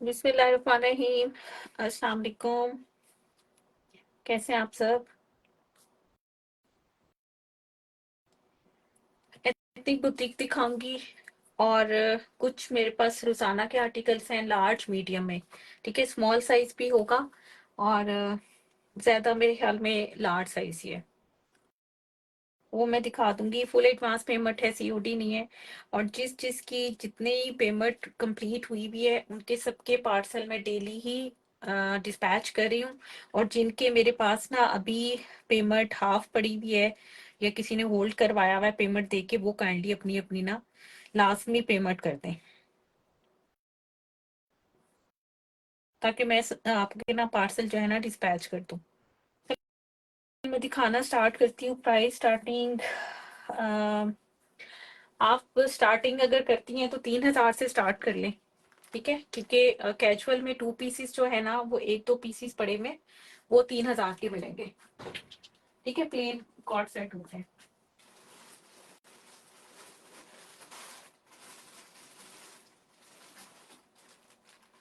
बिस्मिल्लाहिर्रहमानिर्रहीम। अस्सलाम वालेकुम। कैसे हैं आप सब? एथनिक बुटीक दिखाऊंगी और कुछ मेरे पास रोजाना के आर्टिकल्स हैं लार्ज मीडियम में। ठीक है, स्मॉल साइज भी होगा और ज्यादा मेरे ख्याल में लार्ज साइज ही है, वो मैं दिखा दूंगी। फुल एडवांस पेमेंट है, सीओडी नहीं है। और जिस जिसकी जितनी पेमेंट कंप्लीट हुई भी है उनके सबके पार्सल मैं डेली ही डिस्पैच कर रही हूँ। और जिनके मेरे पास ना अभी पेमेंट हाफ पड़ी हुई है या किसी ने होल्ड करवाया हुआ है पेमेंट देके, वो काइंडली अपनी अपनी ना लाजमी पेमेंट कर दें, ताकि मैं आपके ना पार्सल जो है ना डिस्पैच कर दूं। मैं दिखाना स्टार्ट करती हूँ। प्राइस स्टार्टिंग, आप स्टार्टिंग अगर करती हैं तो 3,000 से स्टार्ट कर लें। ठीक है, क्योंकि कैजुअल में 2 पीसीस जो है ना वो 1-2 पीसीस पड़े में वो 3,000 के मिलेंगे। ठीक है, प्लेन कॉर्ड सेट होते हैं।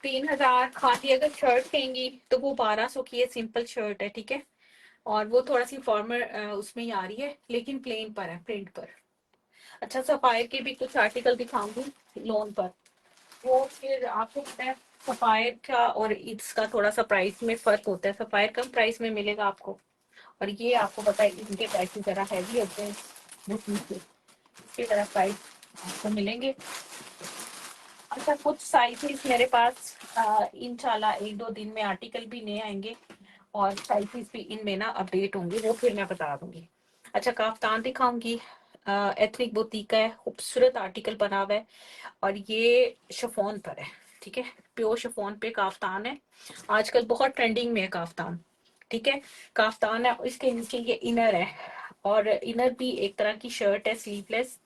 3,000 खाली। अगर शर्ट लेंगी तो वो 1,200 की है, सिंपल शर्ट है। ठीक है, और वो थोड़ा सी फॉर्मल उसमें ही आ रही है, लेकिन प्लेन पर है, प्रिंट पर। अच्छा, सफायर के भी कुछ आर्टिकल दिखाऊंगी लोन पर। वो फिर आपको पता है सफायर का और इसका थोड़ा सा प्राइस में फर्क होता है। सफायर कम प्राइस में मिलेगा आपको, और ये आपको पता है इनके प्राइस जरा हैवी होते हैं, इसकी तरह प्राइस आपको मिलेंगे। अच्छा, कुछ साइजेस मेरे पास इंशाल्लाह 1-2 दिन में आर्टिकल भी नए आएंगे और साइजेस भी इनमें ना अपडेट होंगे, वो फिर मैं बता दूंगी। अच्छा, काफ्तान दिखाऊंगी। एथनिक बुटीक का है, खूबसूरत आर्टिकल बना हुआ है और ये शिफॉन पर है। ठीक है, प्योर शिफॉन पे काफ्तान है। आजकल बहुत ट्रेंडिंग में है काफ्तान। ठीक है, काफ्तान है, इसके नीचे ये इनर है और इनर भी एक तरह की शर्ट है, स्लीवलेस,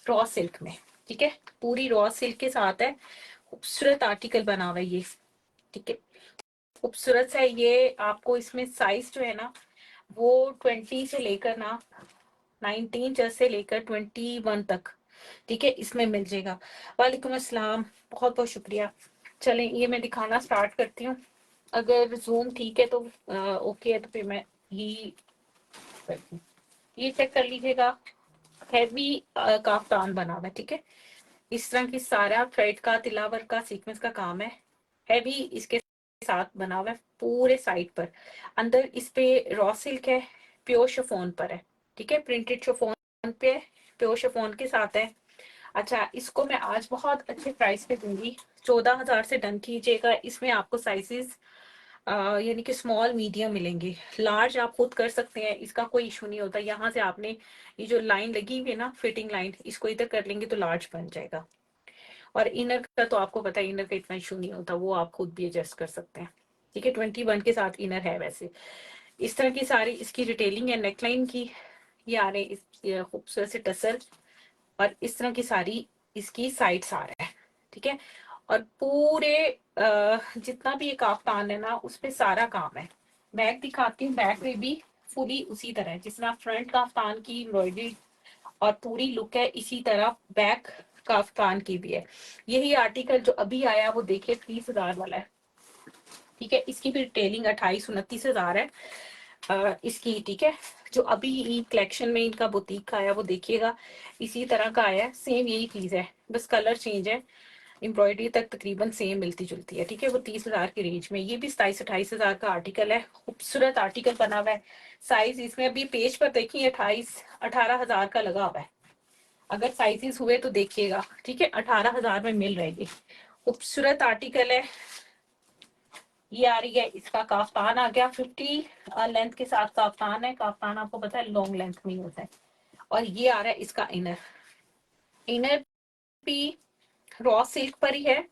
रॉ सिल्क में। ठीक है, पूरी रॉ सिल्क के साथ है। खूबसूरत आर्टिकल बना हुआ है ये। ठीक है, खूबसूरत है ये। आपको इसमें साइज जो है ना वो 20 से लेकर ना 19 जैसे लेकर 21 तक, ठीक है, इसमें मिल जाएगा। वालेकुम अस्सलाम, बहुत बहुत शुक्रिया। चलें, ये मैं दिखाना स्टार्ट करती हूँ। अगर जूम ठीक है तो ओके है तो फिर मैं ये करती हूँ। ये चेक कर लीजिएगा, हैवी काफ्तान बना हुआ है। ठीक है, इस तरह की सारा थ्रेड का, तिलावर का, सीक्वेंस का काम है। हैवी इसके साथ बना हुआ है पूरे साइड पर। अंदर इस पे रॉ सिल्क है, प्योर शिफॉन पर है। ठीक है, प्रिंटेड शिफॉन पे, प्योर शिफॉन के साथ है। अच्छा, इसको मैं आज बहुत अच्छे प्राइस पे दूंगी। 14,000 से डन कीजिएगा। इसमें आपको साइजेस यानी कि स्मॉल मीडियम मिलेंगे। लार्ज आप खुद कर सकते हैं, इसका कोई इशू नहीं होता। यहाँ से आपने ये जो लाइन लगी हुई है ना, फिटिंग लाइन, इसको इधर कर लेंगे तो लार्ज बन जाएगा। और इनर का तो आपको पता है, इनर का इतना इशू नहीं होता, वो आप खुद भी एडजस्ट कर सकते हैं। ठीक है, 21 के साथ इनर है। वैसे इस तरह की सारी इसकी डिटेलिंग है नेकलाइन की। ये आ रहे खूबसूरत से टसल, और इस तरह की सारी इसकी साइड्स आ रहा है। ठीक है, और पूरे जितना भी ये काफ्तान है ना उस पे सारा काम है। बैक दिखाती हूँ, बैक में भी फुली उसी तरह है जिस तरह फ्रंट काफ्तान की एम्ब्रॉयडरी और पूरी लुक है, इसी तरह बैक काफ्तान की भी है। यही आर्टिकल जो अभी आया वो देखिए 30,000 वाला है। ठीक है, इसकी भी रिटेलिंग 28-29,000 है इसकी। ठीक है, जो अभी कलेक्शन में इनका बुटीक का आया वो देखिएगा, इसी तरह का आया है, सेम यही चीज है, बस कलर चेंज है। एम्ब्रॉयडरी तक तकरीबन सेम मिलती जुलती है। ठीक है, वो 30,000 की रेंज में। ये भी 27-28,000 का आर्टिकल है, खूबसूरत आर्टिकल बना हुआ है। साइज इसमें अभी पेज पर देखिए 28-18,000 का लगा हुआ है। अगर साइजेस हुए तो देखिएगा। ठीक है, 18,000 में मिल रहेगी। खूबसूरत आर्टिकल है। ये आ रही है, इसका काफ्तान आ गया 50 लेंथ के साथ काफ्तान है। काफ्तान आपको पता है लॉन्ग लेंथ में ही होता है। और ये आ रहा है इसका इनर। इनर भी रॉ सिल्क पर ही है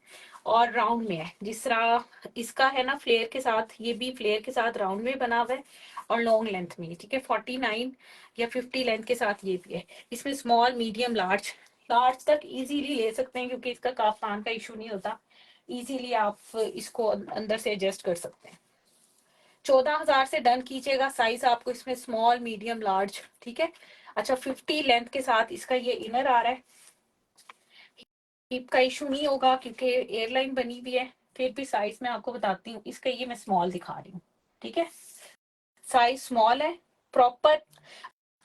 और राउंड में है, जिस तरह इसका है ना फ्लेयर के साथ, ये भी फ्लेयर के साथ राउंड में बना हुआ है और लॉन्ग लेंथ में। ठीक है, 49 या 50 लेंथ के साथ ये भी है। इसमें स्मॉल, मीडियम, लार्ज, लार्ज तक इजीली ले सकते हैं क्योंकि इसका काफ्तान का इशू नहीं होता। इजीली आप इसको अंदर से एडजस्ट कर सकते हैं। 14,000 से डन कीजिएगा। साइज आपको इसमें स्मॉल, मीडियम, लार्ज। ठीक है, अच्छा, 50 लेंथ के साथ इसका ये इनर आ रहा है। हिप का इशू नहीं होगा क्योंकि एयरलाइन बनी हुई है। फिर भी साइज मैं आपको बताती हूँ। इसका ये मैं स्मॉल दिखा रही हूँ, ठीक है। साइज स्मॉल है, प्रॉपर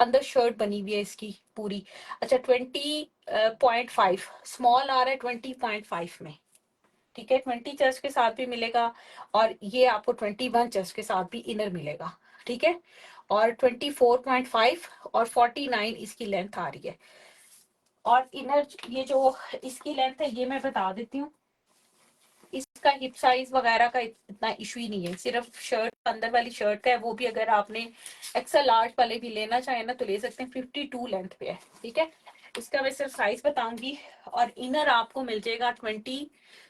अंदर शर्ट बनी हुई है इसकी पूरी। अच्छा 20.5 स्मॉल आ रहा है 20.5 में, ठीक है। 20 चेस्ट के साथ भी मिलेगा और ये आपको 21 चेस्ट के साथ भी इनर मिलेगा, ठीक है। और 24.5 और 49 इसकी लेंथ आ रही है। और इनर ये जो इसकी लेंथ है ये मैं बता देती हूँ। इसका हिप साइज वगैरह का इतना इशू ही नहीं है, सिर्फ शर्ट अंदर वाली शर्ट का है, वो भी अगर आपने एक्सेल लार्ज वाले भी लेना चाहे ना तो ले सकते हैं। 52 लेंथ पे है, ठीक है। इसका मैं सिर्फ साइज बताऊंगी। और इनर आपको मिल जाएगा 20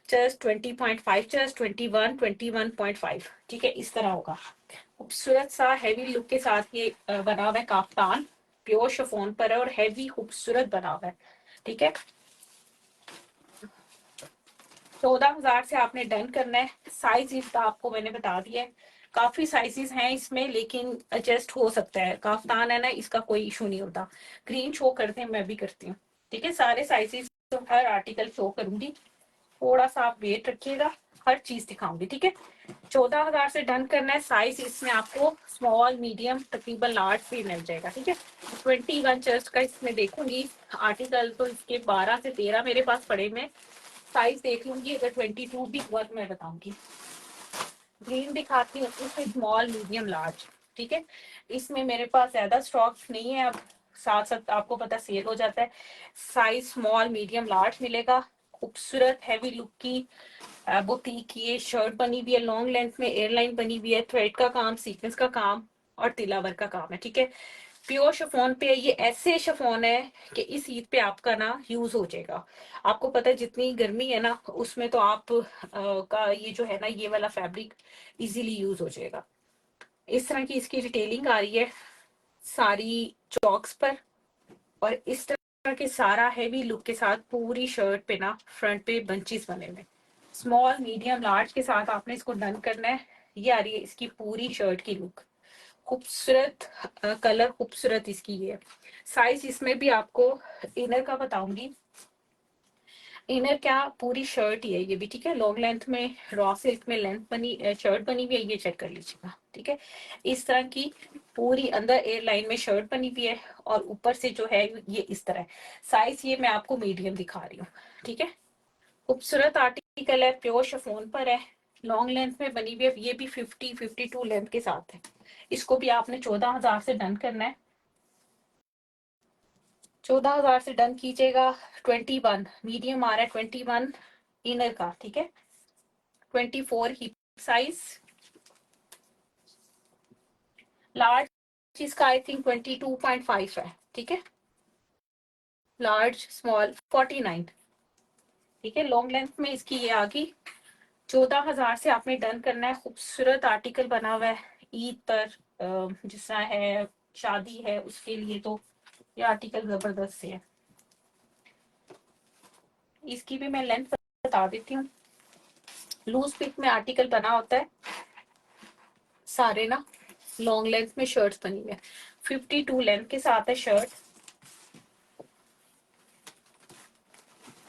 चेस्ट, 20.5 चेस्ट, 21, 21.5, ठीक है। इस तरह होगा। खूबसूरत सा हैवी लुक के साथ ये बना हुआ है काफ्तान, प्योर शिफॉन पर है और हैवी खूबसूरत बना हुआ है, ठीक है। 14,000 से आपने डन करना है। साइज इसका आपको मैंने बता दिया है। काफी साइजेस हैं इसमें, लेकिन एडजस्ट हो सकता है। काफ्तान है ना, इसका कोई इशू नहीं होता। ग्रीन शो करते हैं, मैं भी करती हूँ, ठीक है। सारे साइजेस तो हर आर्टिकल शो करूंगी, थोड़ा सा आप वेट रखिएगा, हर चीज दिखाऊंगी, ठीक है। 14,000 से डन करना है। साइज इसमें आपको स्मॉल, मीडियम, तकरीबन लार्ज भी मिल जाएगा, ठीक है। 21 चेस्ट का इसमें देखूंगी आर्टिकल, तो इसके 12 से 13 मेरे पास पड़े में। साइज देख लूंगी, अगर 22 भी हुआ तो मैं बताऊंगी। ग्रीन दिखाती हूँ, इसमें स्मॉल, मीडियम, लार्ज, ठीक है। इसमें मेरे पास ज्यादा स्टॉक नहीं है, अब साथ साथ आपको पता सेल हो जाता है। साइज स्मॉल, मीडियम, लार्ज मिलेगा। खूबसूरत हैवी लुक की बुटीक की ये शर्ट बनी हुई है, लॉन्ग लेंथ में एयरलाइन बनी हुई है, थ्रेड का काम, सीक्वेंस का काम और तिलावर का काम है, ठीक है। प्योर शिफॉन पे ये ऐसे शिफॉन है कि इस ईद पे आपका ना यूज हो जाएगा। आपको पता है जितनी गर्मी है ना, उसमें तो आप का ये जो है ना, ये वाला फैब्रिक इजीली यूज हो जाएगा। इस तरह की इसकी डिटेलिंग आ रही है सारी चॉक्स पर, और इस तरह के सारा हैवी लुक के साथ पूरी शर्ट पे ना फ्रंट पे बंचेस बने हुए, स्मॉल, मीडियम, लार्ज के साथ आपने इसको डन करना है। ये आ रही है इसकी पूरी शर्ट की लुक। खूबसूरत कलर, खूबसूरत इसकी ये साइज। इसमें भी आपको इनर का बताऊंगी। इनर क्या, पूरी शर्ट ही है ये भी, ठीक है। लॉन्ग लेंथ में रॉ सिल्क में लेंथ बनी शर्ट बनी हुई है, ये चेक कर लीजिएगा, ठीक है। इस तरह की पूरी अंदर एयर लाइन में शर्ट बनी हुई है और ऊपर से जो है ये इस तरह। साइज ये मैं आपको मीडियम दिखा रही हूँ, ठीक है। खूबसूरत आर्टिकल है, प्योर शिफॉन पर है, लॉन्ग लेंथ में बनी हुई है। ये भी 52 लेंथ के साथ है। इसको भी आपने 14,000 से डन करना है। 14,000 से डन कीजिएगा। 21 मीडियम आ रहा है, 21 इनर का, ठीक है। 24 हिप साइज, लार्ज इसका आई थिंक 22.5 है, ठीक है। लार्ज, स्मॉल 49, ठीक है। लॉन्ग लेंथ में इसकी ये आ गई। 14,000 से आपने डन करना है। खूबसूरत आर्टिकल बना हुआ है ईद पर, जिस तरह है शादी है उसके लिए, तो ये आर्टिकल जबरदस्त है। इसकी भी मैं लेंथ बता देती हूँ। लूज फिट में आर्टिकल बना होता है सारे ना, लॉन्ग लेंथ में शर्ट्स बनी हुई है। 52 लेंथ के साथ है शर्ट,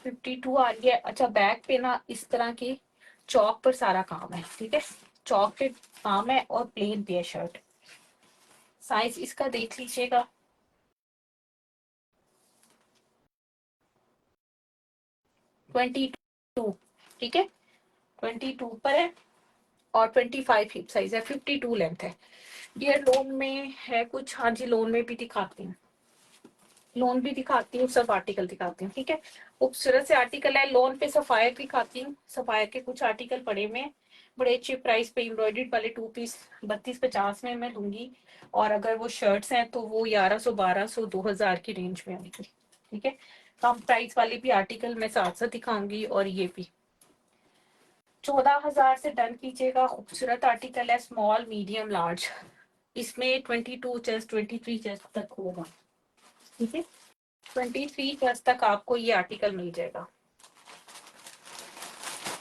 52 आ रही है। अच्छा बैक पे ना इस तरह की चौक पर सारा काम है, ठीक है। चौक पे काम है और प्लेन भी है शर्ट। साइज इसका देख लीजिएगा। 22, ठीक है। 22 पर है और 25 हिप साइज है, 52 लेंथ है। ये लोन में है कुछ, हाँ जी लोन में भी दिखाती हूँ, लोन भी दिखाती हूँ, सब आर्टिकल दिखाती हूँ, ठीक है। खूबसूरत से आर्टिकल है। लोन पे सफायर दिखाती हूँ, सफायर के कुछ आर्टिकल पड़े में बड़े अच्छे प्राइस पे, एम्ब्रॉयडर्ड वाले 2 पीस 32-50 में मैं दूंगी। और अगर वो शर्ट्स हैं तो वो 1100, 1200, 2000 की रेंज में आएगी, ठीक है। कम प्राइस वाले भी आर्टिकल मैं साथ साथ दिखाऊंगी। और ये भी 14,000 से डन कीजिएगा। खूबसूरत आर्टिकल है, स्मॉल, मीडियम, लार्ज। इसमें 22 चेस्ट, 23 चेस्ट तक होगा, ठीक है। 23 चेस्ट तक आपको ये आर्टिकल मिल जाएगा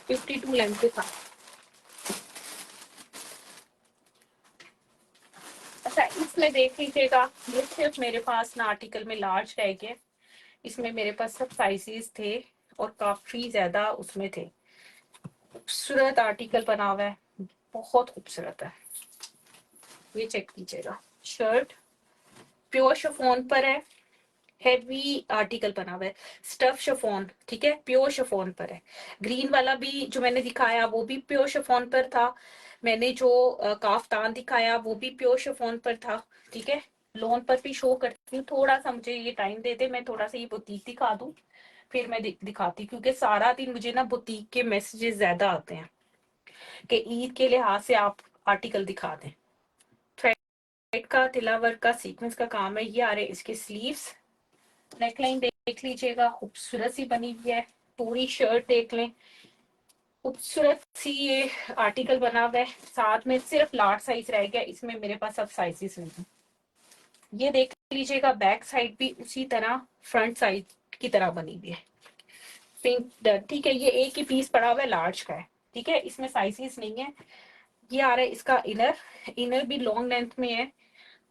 52 लेंथ के साथ। अच्छा इसमें देख लीजिएगा, ये सिर्फ मेरे पास ना आर्टिकल में लार्ज रह गए। इसमें मेरे पास सब साइजेस थे और काफी ज्यादा उसमें थे। खूबसूरत आर्टिकल बना हुआ है, बहुत खूबसूरत है, ये चेक कीजिएगा। शर्ट प्योर शिफॉन पर है, हैवी आर्टिकल बना हुआ है, स्टफ शिफॉन, ठीक है, प्योर शिफॉन पर है। ग्रीन वाला भी जो मैंने दिखाया वो भी प्योर शिफॉन पर था, मैंने जो काफ्तान दिखाया वो भी प्योर शिफॉन पर था, ठीक है। लोन पर भी शो करती हूँ, थोड़ा सा मुझे ये टाइम दे दे, मैं थोड़ा सा ये बुटीक दिखा दूं, फिर मैं दिखाती, क्योंकि सारा दिन मुझे ना बुटीक के मैसेजेस ज्यादा आते हैं कि ईद के लिहाज से आप आर्टिकल दिखा दें। थ्रेड का तिला वर्क का सीक्वेंस का काम है, ये आ रहे इसके स्लीव्स, नेकलाइन देख लीजिएगा, खूबसूरत सी बनी हुई है, पूरी शर्ट देख लें, खूबसूरत सी ये आर्टिकल बना हुआ है। साथ में सिर्फ लार्ज साइज रह गया, इसमें मेरे पास सब साइजेस नहीं है। ये देख लीजिएगा, बैक साइड भी उसी तरह फ्रंट साइड की तरह बनी हुई है, पिंक, ठीक है। ये एक ही पीस पड़ा हुआ है, लार्ज का है, ठीक है, इसमें साइजेस नहीं है। ये आ रहा है इसका इनर, इनर भी लॉन्ग लेंथ में है,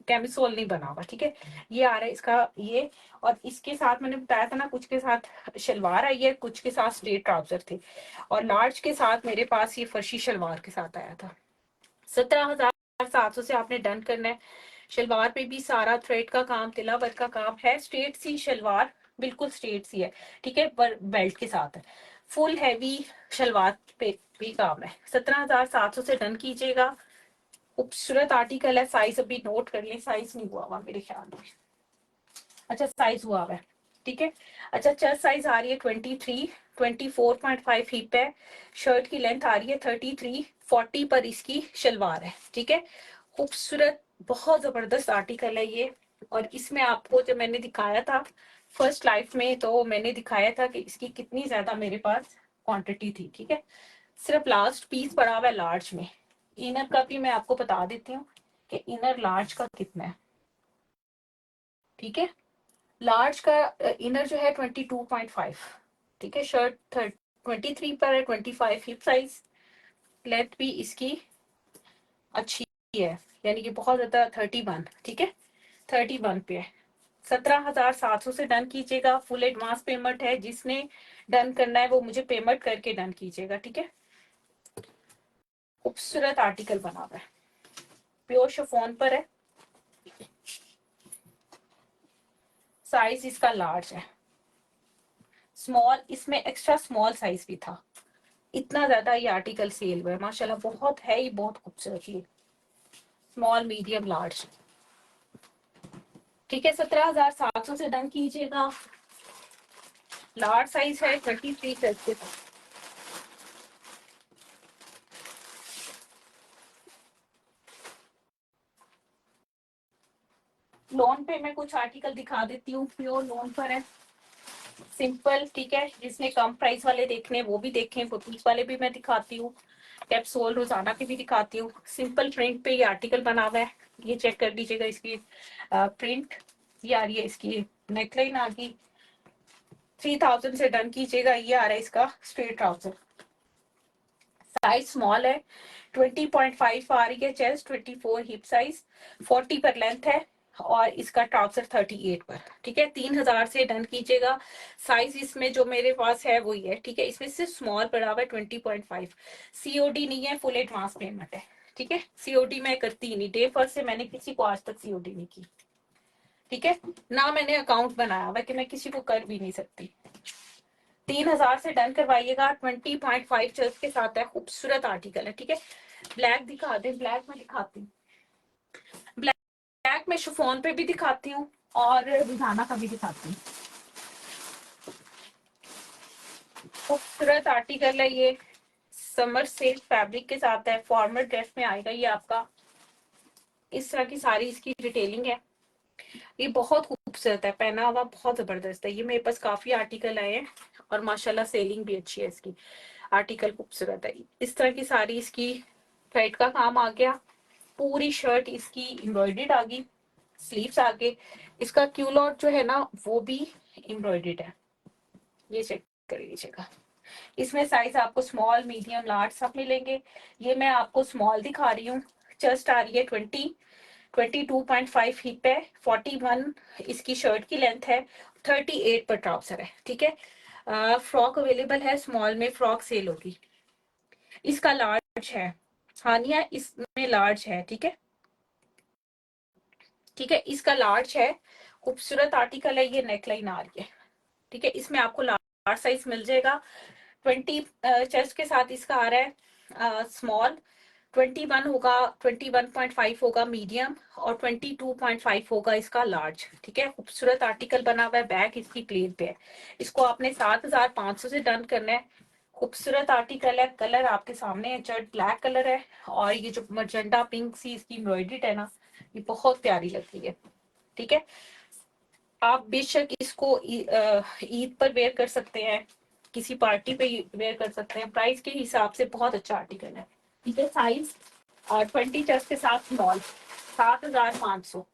कैमिसोल नहीं बना हुआ, ठीक है। ये आ रहा है इसका ये, और इसके साथ मैंने बताया था ना, कुछ के साथ शलवार आई है, कुछ के साथ स्ट्रेट ट्राउजर थे, और लार्ज के साथ मेरे पास ये फर्शी शलवार के साथ आया था। 17,700 से आपने डन करना है। शलवार पे भी सारा थ्रेड का काम, तिला वर्क का काम है, स्ट्रेट सी शलवार, बिल्कुल स्ट्रेट सी है, ठीक है, पर बेल्ट के साथ है, फुल हैवी शलवार पे भी काम है। 17,700 से डन कीजिएगा। खूबसूरत आर्टिकल है, साइज अभी नोट कर लें, साइज नहीं हुआ हुआ मेरे ख्याल में, अच्छा साइज हुआ हुआ है, ठीक है। अच्छा, चेस्ट साइज आ रही है 23, 24.5 हिप है, शर्ट की लेंथ आ रही है 33, 40 पर इसकी शलवार है, ठीक है। खूबसूरत, बहुत जबरदस्त आर्टिकल है ये, और इसमें आपको जब मैंने दिखाया था फर्स्ट लाइफ में, तो मैंने दिखाया था कि इसकी कितनी ज्यादा मेरे पास क्वांटिटी थी, ठीक है। सिर्फ लास्ट पीस पड़ा हुआ है लार्ज में। इनर का भी मैं आपको बता देती हूँ कि इनर लार्ज का कितना है, ठीक है। लार्ज का इनर जो है 22.5, ठीक है। शर्ट 23 पर है, 25 हिप साइज, लेंथ भी इसकी अच्छी है, यानी कि बहुत ज्यादा 31, ठीक है, 31 पे है। 17,700 से डन कीजिएगा, फुल एडवांस पेमेंट है, जिसने डन करना है वो मुझे पेमेंट करके डन कीजिएगा, ठीक है। खूबसूरत आर्टिकल बना हुआ है, प्योर शिफॉन पर है, साइज इसका लार्ज है, स्मॉल, इसमें एक्स्ट्रा स्मॉल साइज भी था, इतना ज्यादा ये आर्टिकल सेल हुआ है माशाल्लाह, बहुत है ही, बहुत खूबसूरत ये, स्मॉल मीडियम लार्ज, ठीक है। 17,700 से डन कीजिएगा। लार्ज साइज है 33 साइज के साथ। लोन पे मैं कुछ आर्टिकल दिखा देती हूँ, प्योर लोन पर है, सिंपल, ठीक है। जिसने कम प्राइस वाले देखने वो भी देखें, बुटीक वाले भी मैं दिखाती हूँ, कैप्सूल रोजाना के भी दिखाती हूँ। सिंपल प्रिंट पे ये आर्टिकल बना हुआ है, ये चेक कर लीजिएगा, इसकी प्रिंट ये आ रही है, इसकी नेकलाइन आ गई, 3000 से डन कीजिएगा। ये आ रहा है इसका स्ट्रेट ट्राउजर, साइज स्मॉल है, 20.5 आ रही है चेस्ट, 24 हिप साइज, 40 पर लेंथ है, और इसका ट्राउजर 38 पर, ठीक है। 3000 से डन कीजिएगा। साइज इसमें जो मेरे पास है वही है, ठीक है, इसमें सिर्फ स्मॉल पड़ा हुआ है 20.5, सीओडी नहीं है, फुल एडवांस पेमेंट है, ठीक है। सीओडी मैं करती ही नहीं, डे फर्स्ट से मैंने किसी को आज तक सीओडी नहीं की, ठीक है, ना मैंने अकाउंट बनाया हुआ कि मैं किसी को कर भी नहीं सकती। 3000 से डन करवाइएगा। 20.5 चर्च के साथ है, खूबसूरत आर्टिकल है, ठीक है। ब्लैक दिखा दे, ब्लैक में दिखाती हूँ, ब्लैक में शिफॉन पे भी दिखाती हूँ और रुझाना का भी दिखाती हूँ। खूबसूरत आर्टिकल है ये, समर सिल्क फैब्रिक के साथ है, फॉर्मल ड्रेस में आएगा ये आपका, इस तरह की सारी इसकी डिटेलिंग है। ये बहुत खूबसूरत है, पहना हुआ बहुत जबरदस्त है, ये मेरे पास काफी आर्टिकल आए हैं और माशाल्लाह सेलिंग भी अच्छी है इसकी, आर्टिकल खूबसूरत है। इस तरह की सारी इसकी थ्रेड का काम आ गया, पूरी शर्ट इसकी एम्ब्रॉयडर्ड आ गई, स्लीव्स आगे, इसका क्यूलॉट जो है ना वो भी एम्ब्रॉयडर्ड है, ये चेक कर लीजिएगा। इसमें साइज आपको स्मॉल मीडियम लार्ज सब मिलेंगे, ये मैं आपको स्मॉल दिखा रही हूँ। चेस्ट आ रही है 22.5 हिप है, 41 इसकी शर्ट की लेंथ है, 38 पर ट्राउजर है, ठीक है। फ्रॉक अवेलेबल है, स्मॉल में फ्रॉक सेल होगी। इसका लार्ज है, हानिया इसमें लार्ज है, ठीक है, ठीक है, इसका लार्ज है, खूबसूरत आर्टिकल है, ये नेकलाइन आ रही है, ठीक है, इसमें आपको लार्ज साइज मिल जाएगा। 20 चेस्ट के साथ इसका आ रहा है स्मॉल, 21 होगा, 21.5 होगा मीडियम, और 22.5 होगा इसका लार्ज, ठीक है, खूबसूरत आर्टिकल बना हुआ है, बैक इसकी प्लेन पे है। इसको आपने 7,500 से डन करना है। खूबसूरत आर्टिकल है, कलर आपके सामने है, जट ब्लैक कलर है, और ये जो मजेंडा पिंक सी इसकी एम्ब्रॉयडरी है ना, ये बहुत प्यारी लगती है, ठीक है। आप बेशक इसको ईद पर वेयर कर सकते हैं, किसी पार्टी पे वेयर कर सकते हैं, प्राइस के हिसाब से बहुत अच्छा आर्टिकल है, ठीक है। साइज 20 चेस्ट के साथ स्मॉल, 7,500।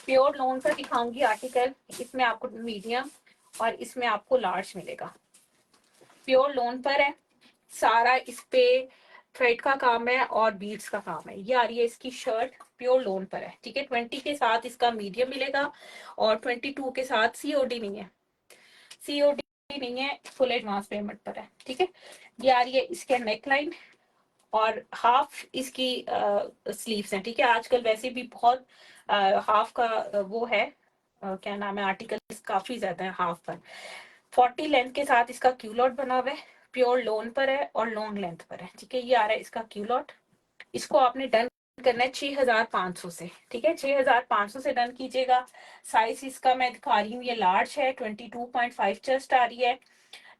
प्योर लॉन का दिखाऊंगी आर्टिकल, इसमें आपको मीडियम और इसमें आपको लार्ज मिलेगा। प्योर लॉन पर है, सारा इस पे थ्रेड का काम है और बीड्स का काम है। ये आ रही है इसकी शर्ट, प्योर लोन पर है, ठीक है। 20 के साथ इसका मीडियम मिलेगा, और 22 के साथ सीओडी नहीं है, सीओडी नहीं है, फुल एडवांस पेमेंट पर है, ठीक है। ये आ रही है इसके नेक लाइन, और हाफ इसकी स्लीव्स हैं, ठीक है। आजकल वैसे भी बहुत हाफ का वो है, क्या नाम है, आर्टिकल काफी ज्यादा है हाफ पर। 40 लेंथ के साथ इसका क्यूलॉट बना हुआ है, प्योर लोन पर है और लॉन्ग लेंथ पर है, ठीक है। ये आ रहा है इसका क्यूलॉट। इसको आपने डन करना है 6,500 से, ठीक है, 6,500 से डन कीजिएगा। साइज इसका मैं दिखा रही हूँ, ये लार्ज है, 22.5 चेस्ट आ रही है,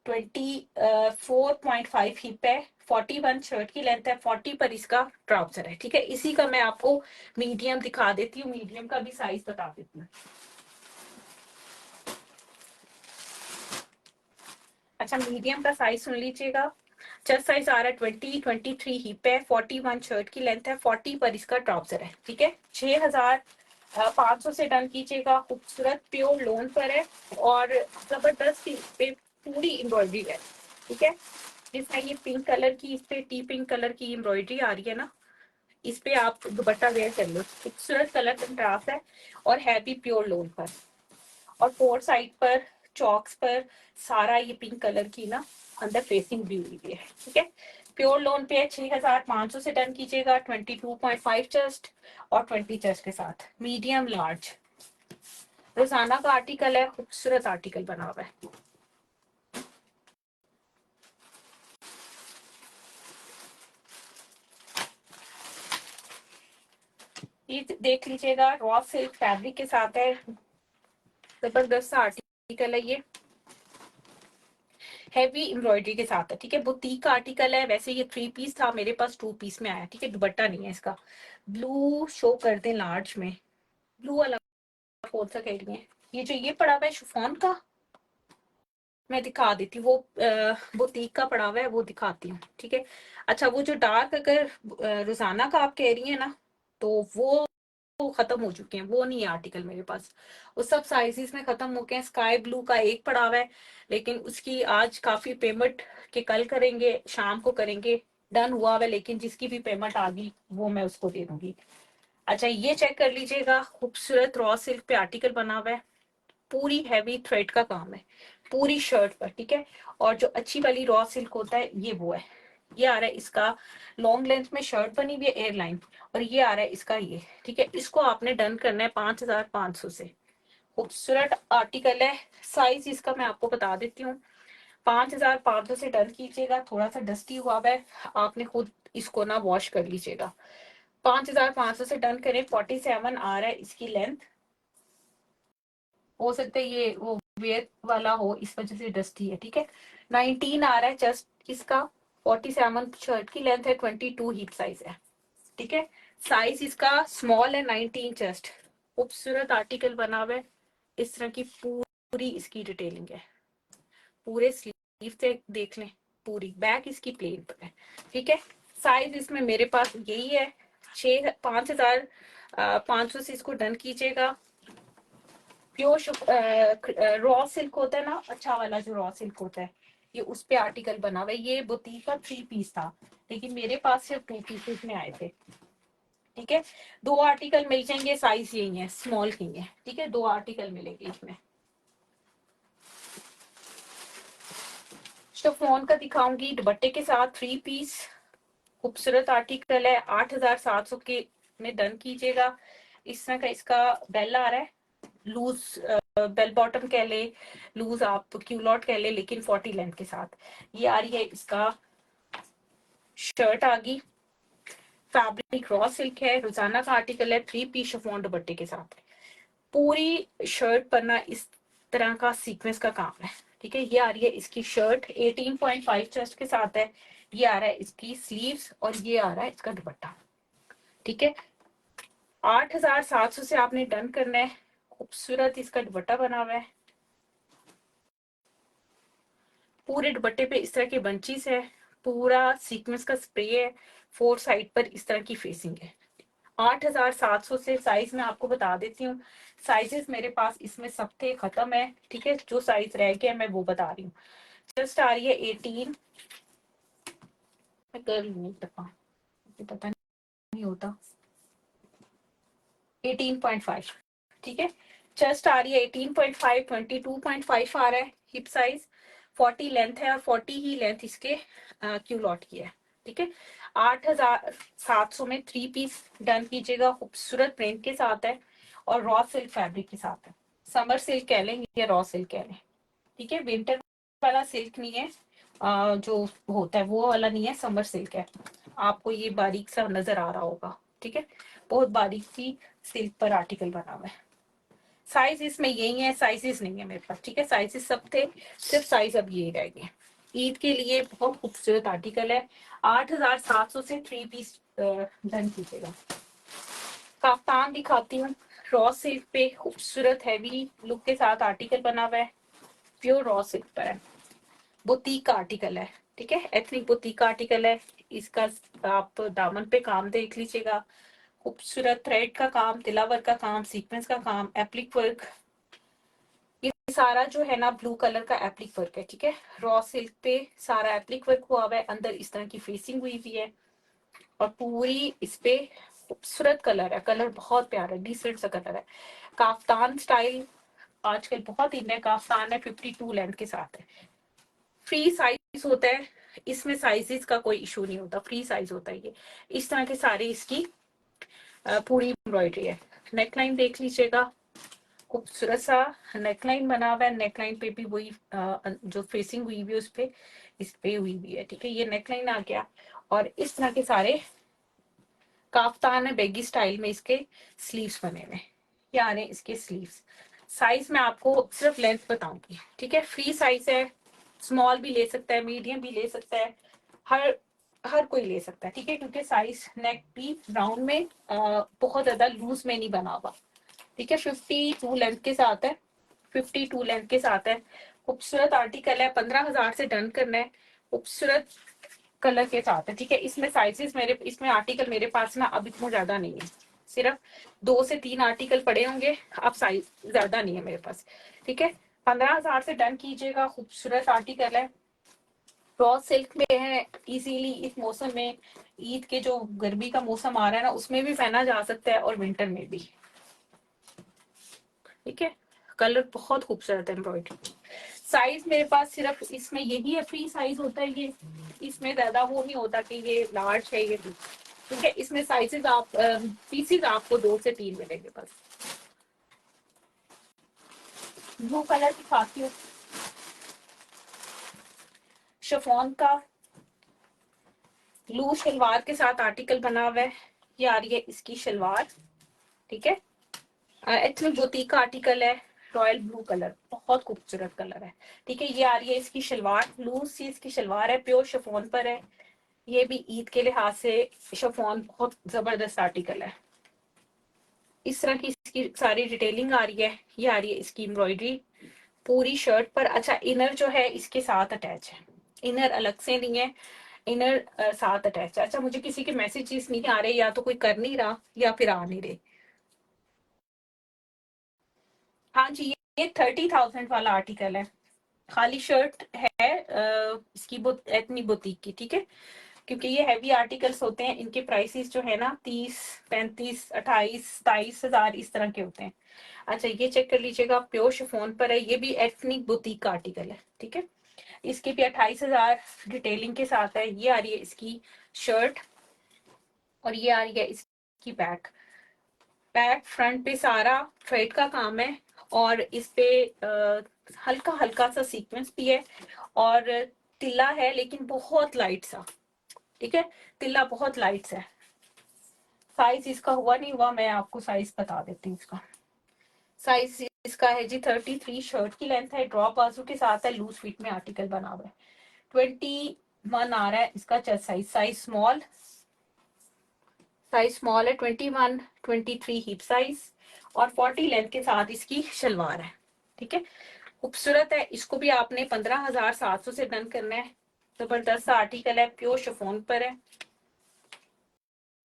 24.5 हिप है, 41 शर्ट की लेंथ है, 40 पर इसका ट्राउजर है, ठीक है। इसी का मैं आपको मीडियम दिखा देती हूँ, मीडियम का भी साइज बता देती हूँ। अच्छा, मीडियम का साइज सुन लीजिएगा। चेस्ट साइज आ रहा है 23 हिप है, 41 शर्ट की लेंथ है, 40 पर इसका ट्राउजर है, ठीक है। 6,500 से डन कीजिएगा। खूबसूरत प्योर लोन पर है, और जबरदस्त इस पे पूरी एम्ब्रॉयडरी है, ठीक है। जिसमें ये पिंक कलर की, इस पे टी पिंक कलर की एम्ब्रॉयडरी आ रही है ना, इस पे आप दुपट्टा वेयर कर लो। खूबसूरत कलर कंट्रास्ट है, और है भी प्योर लोन पर, और फोर साइड पर चौक्स पर सारा ये पिंक कलर की ना अंदर फेसिंग भी हुई है, ठीक है। प्योर लोन पे 6,500 से डन कीजिएगा। 22.5 चेस्ट और 20 चेस्ट के साथ मीडियम लार्ज, रोजाना का आर्टिकल है, खूबसूरत आर्टिकल बना हुआ है। ये देख लीजिएगा, रॉ सिल्क फैब्रिक के साथ है, जबरदस्त आर्टिकल है ये, हैवी एम्ब्रॉयडरी के साथ है, ठीक है। बुटीक का आर्टिकल है, वैसे ये 3 पीस था, मेरे पास 2 पीस में आया, ठीक है। दुपट्टा नहीं है इसका। ब्लू शो कर दे लार्ज में, ब्लू वाला कौन सा कह रही है, ये जो ये पड़ा हुआ है शिफॉन का, मैं दिखा देती हूँ, वो बुटीक का पड़ा हुआ है, वो दिखाती हूँ, ठीक है। अच्छा, वो जो डार्क अगर रोजाना का आप कह रही है ना, तो वो खत्म हो चुके हैं, वो नहीं है आर्टिकल मेरे पास, वो सब साइजेस में खत्म हो गए हैं। स्काई ब्लू का एक पड़ा हुआ है, लेकिन उसकी आज काफी पेमेंट के कल करेंगे, शाम को करेंगे, डन हुआ हुआ है, लेकिन जिसकी भी पेमेंट आ गई वो मैं उसको दे दूंगी। अच्छा, ये चेक कर लीजिएगा, खूबसूरत रॉ सिल्क पे आर्टिकल बना हुआ है, पूरी हैवी थ्रेड का काम है पूरी शर्ट पर, ठीक है। और जो अच्छी वाली रॉ सिल्क होता है ये वो है, ये आ रहा है इसका लॉन्ग लेंथ में शर्ट बनी हुई है एयरलाइन, और ये आ रहा है इसका ये, ठीक है। इसको आपने डन करना है 5,500 से। खूबसूरत आर्टिकल है, साइज इसका मैं आपको बता देती हूँ, 5,500 से डन कीजिएगा। थोड़ा सा डस्टी हुआ है, आपने खुद इसको ना वॉश कर लीजिएगा। 5,500 से डन करें। 47 आ रहा है इसकी लेंथ, हो सकता है ये वो वेयर वाला हो, इस वजह से डस्टी है, ठीक है। 19 आ रहा है जस्ट इसका, 47 शर्ट की लेंथ है, 22 हिप साइज है, ठीक है। साइज इसका स्मॉल है, 19 चेस्ट। खूबसूरत आर्टिकल बना हुआ है, इस तरह की पूरी इसकी डिटेलिंग है, पूरे स्लीव से देख लें, पूरी बैक इसकी प्लेन पर है, ठीक है। साइज इसमें मेरे पास यही है, 5,500 से इसको डन कीजिएगा। प्योर रॉ सिल्क होता है ना, अच्छा वाला जो रॉ सिल्क होता है, ये उस पे आर्टिकल बना हुआ है। ये बुटीक का 3 पीस था, लेकिन मेरे पास सिर्फ 2 पीसेस में आए थे, ठीक है। 2 आर्टिकल मिल जाएंगे, साइज यही है, स्मॉल की है, ठीक है। 2 आर्टिकल मिलेंगे इसमें। शिफॉन का दिखाऊंगी दुपट्टे के साथ, 3 पीस खूबसूरत आर्टिकल है। 8700 के में डन कीजिएगा। इस तरह का इसका बेल आ रहा है, लूज बेल बॉटम कह ले, लूज आप क्यूलॉट कह ले, लेकिन 40 लेंथ के साथ ये आ रही है। इसका शर्ट आ गई, फैब्रिक रॉ सिल्क है, रोजाना का आर्टिकल है, 3 पीस शिफॉन दुपट्टे के साथ। पूरी शर्ट पर ना इस तरह का सीक्वेंस का काम है, ठीक है। ये आ रही है इसकी शर्ट, 18.5 चेस्ट के साथ है। ये आ रहा है इसकी स्लीव्स और ये आ रहा है इसका दुपट्टा, ठीक है। 8700 से आपने डन करना है। खूबसूरत इसका दुपट्टा बना हुआ है, पूरे दुपट्टे पे इस तरह के बंचीज है, पूरा सीक्वेंस का स्प्रे है, 4 साइड पर इस तरह की फेसिंग है। 8700 से साइज मैं आपको बता देती हूँ। साइजेस मेरे पास इसमें सब थे, खत्म है, ठीक है। जो साइज रह गया मैं वो बता रही हूँ। जस्ट आ रही है 18, मैं कर लूँ दफा, मुझे पता नहीं होता, 18.5, ठीक है। चेस्ट आ रही है 18.5, 22.5 आ रहा है हिप साइज, 40 लेंथ है और 40 ही लेंथ इसके क्यूलॉट की है, ठीक है। 8700 में 3 पीस डन कीजिएगा। खूबसूरत प्रिंट के साथ है और रॉ सिल्क फैब्रिक के साथ है। समर सिल्क कह लें या रॉ सिल्क कह लें, ठीक है। विंटर वाला सिल्क नहीं है, जो होता है वो वाला नहीं है, समर सिल्क है। आपको ये बारीक सा नजर आ रहा होगा, ठीक है। बहुत बारीक सी सिल्क पर आर्टिकल बना हुआ है। साइज इसमें यही है, साइजेस नहीं है मेरे पास, ठीक है। साइजेस सब थे, सिर्फ साइज अब ये रह गए। ईद के लिए बहुत खूबसूरत आर्टिकल है। 8700 से 3 पीस डन कीजिएगा। काफ्तान दिखाती हूँ, रॉ सिल्क पे खूबसूरत हैवी लुक के साथ आर्टिकल बना हुआ है, प्योर रॉ सिल्क पर है, बुटीक का आर्टिकल है, ठीक है। एथनिक बुटीक का आर्टिकल है। इसका आप दामन पे काम देख लीजिएगा, खूबसूरत थ्रेड का काम, तिला वर्क का काम, सीक्वेंस का काम, एप्लिक वर्क, ये सारा जो है ना ब्लू कलर का एप्लिक वर्क है, ठीक है। रॉ सिल्क पे सारा एप्लिक वर्क हुआ हुआ है, अंदर इस तरह की फेसिंग हुई हुई है और पूरी इस पे खूबसूरत कलर है। कलर बहुत प्यारा है, डिसेंट सा कलर है। काफ्तान स्टाइल आजकल बहुत इन है, काफ्तान है, 52 लेंथ के साथ है। फ्री साइज होता है इसमें, साइजेस का कोई इशू नहीं होता, फ्री साइज होता है ये। इस तरह के सारे इसकी पूरी एम्ब्रॉयडरी है। नेकलाइन देख लीजिएगा, खूबसूरत सा नेकलाइन बना हुआ है। नेकलाइन पे भी वही जो फेसिंग हुई हुई है उस पे, इस पे हुई हुई है, ठीक है। ये नेकलाइन आ गया और इस तरह के सारे काफ्तान है, बेगी स्टाइल में इसके स्लीव्स बने हुए। ये आ रहे हैं इसके स्लीव्स। साइज मैं आपको सिर्फ लेंथ बताऊंगी, ठीक है। फ्री साइज है, स्मॉल भी ले सकता है, मीडियम भी ले सकता है, हर हर कोई ले सकता है, ठीक है। क्योंकि साइज नेक भी राउंड में बहुत ज्यादा लूज में नहीं बना हुआ, ठीक है। 52 लेंथ के साथ है, 52 लेंथ के साथ है। खूबसूरत आर्टिकल है, 15,000 से डन करना है। खूबसूरत कलर के साथ है, ठीक है। इसमें साइजेस मेरे, इसमें आर्टिकल मेरे पास ना अब इतना ज्यादा नहीं है, सिर्फ 2 से 3 आर्टिकल पड़े होंगे, अब साइज ज्यादा नहीं है मेरे पास, ठीक है। 15,000 से डन कीजिएगा। खूबसूरत आर्टिकल है, रॉ सिल्क में है, इजीली इस मौसम में, ईद के जो गर्मी का मौसम आ रहा है ना उसमें भी पहना जा सकता है और विंटर में भी, ठीक है। कलर बहुत खूबसूरत है, एम्ब्रॉयडरी। साइज मेरे पास सिर्फ इसमें यही है, फ्री साइज होता है ये, इसमें ज्यादा वो नहीं होता कि ये लार्ज है ये, ठीक है। इसमें साइजेस आप पीसीज आपको 2 से 3 मिलेंगे बस। ब्लू कलर दिखाती हूँ, शिफॉन का ब्लू शलवार के साथ आर्टिकल बना हुआ है। ये आ रही है इसकी शलवार, ठीक है। एथनिक बुटीक का आर्टिकल है, रॉयल ब्लू कलर, बहुत खूबसूरत कलर है, ठीक है। ये आ रही है इसकी शलवार, ब्लू सी इसकी शलवार है, प्योर शिफॉन पर है। ये भी ईद के लिहाज से शिफॉन बहुत जबरदस्त आर्टिकल है। इस तरह की इसकी सारी डिटेलिंग आ रही है। ये आ रही है इसकी एम्ब्रॉयडरी पूरी शर्ट पर। अच्छा, इनर जो है इसके साथ अटैच है, इनर अलग से नहीं है, इनर साथ अटैच है। अच्छा, मुझे किसी के मैसेजेस नहीं आ रहे, या तो कोई कर नहीं रहा या फिर आ नहीं रहे। हाँ जी, ये 30,000 वाला आर्टिकल है, खाली शर्ट है इसकी एथनिक बुटीक की, ठीक है। क्योंकि ये हैवी आर्टिकल्स होते हैं, इनके प्राइसेस जो है ना 30, 35, 28, 27,000 इस तरह के होते हैं। अच्छा, ये चेक कर लीजिएगा, प्योर शिफॉन पर है, ये भी एथनिक बुटीक का आर्टिकल है, ठीक है। इसकी भी 28,000 डिटेलिंग के साथ है। ये आ रही है इसकी शर्ट और ये आ रही है इसकी बैक। बैक फ्रंट पे सारा थ्रेड का काम है और इस पे हल्का हल्का सा सीक्वेंस भी है और तिल्ला है लेकिन बहुत लाइट सा, ठीक है, तिल्ला बहुत लाइट सा है। साइज इसका हुआ नहीं हुआ, मैं आपको साइज बता देती हूँ इसका। साइज इसका है जी 33, शर्ट की लेंथ है, ड्रॉप बाजू के साथ है, लूज फिट में आर्टिकल बना हुआ है। 21 आ रहा है इसका चेस्ट साइज, साइज स्मॉल है। 21, 23 हिप साइज और 40 लेंथ के साथ इसकी शलवार है, ठीक है। खूबसूरत है, इसको भी आपने 15,700 से डन करना है। जबरदस्त आर्टिकल है, प्योर शिफॉन पर है,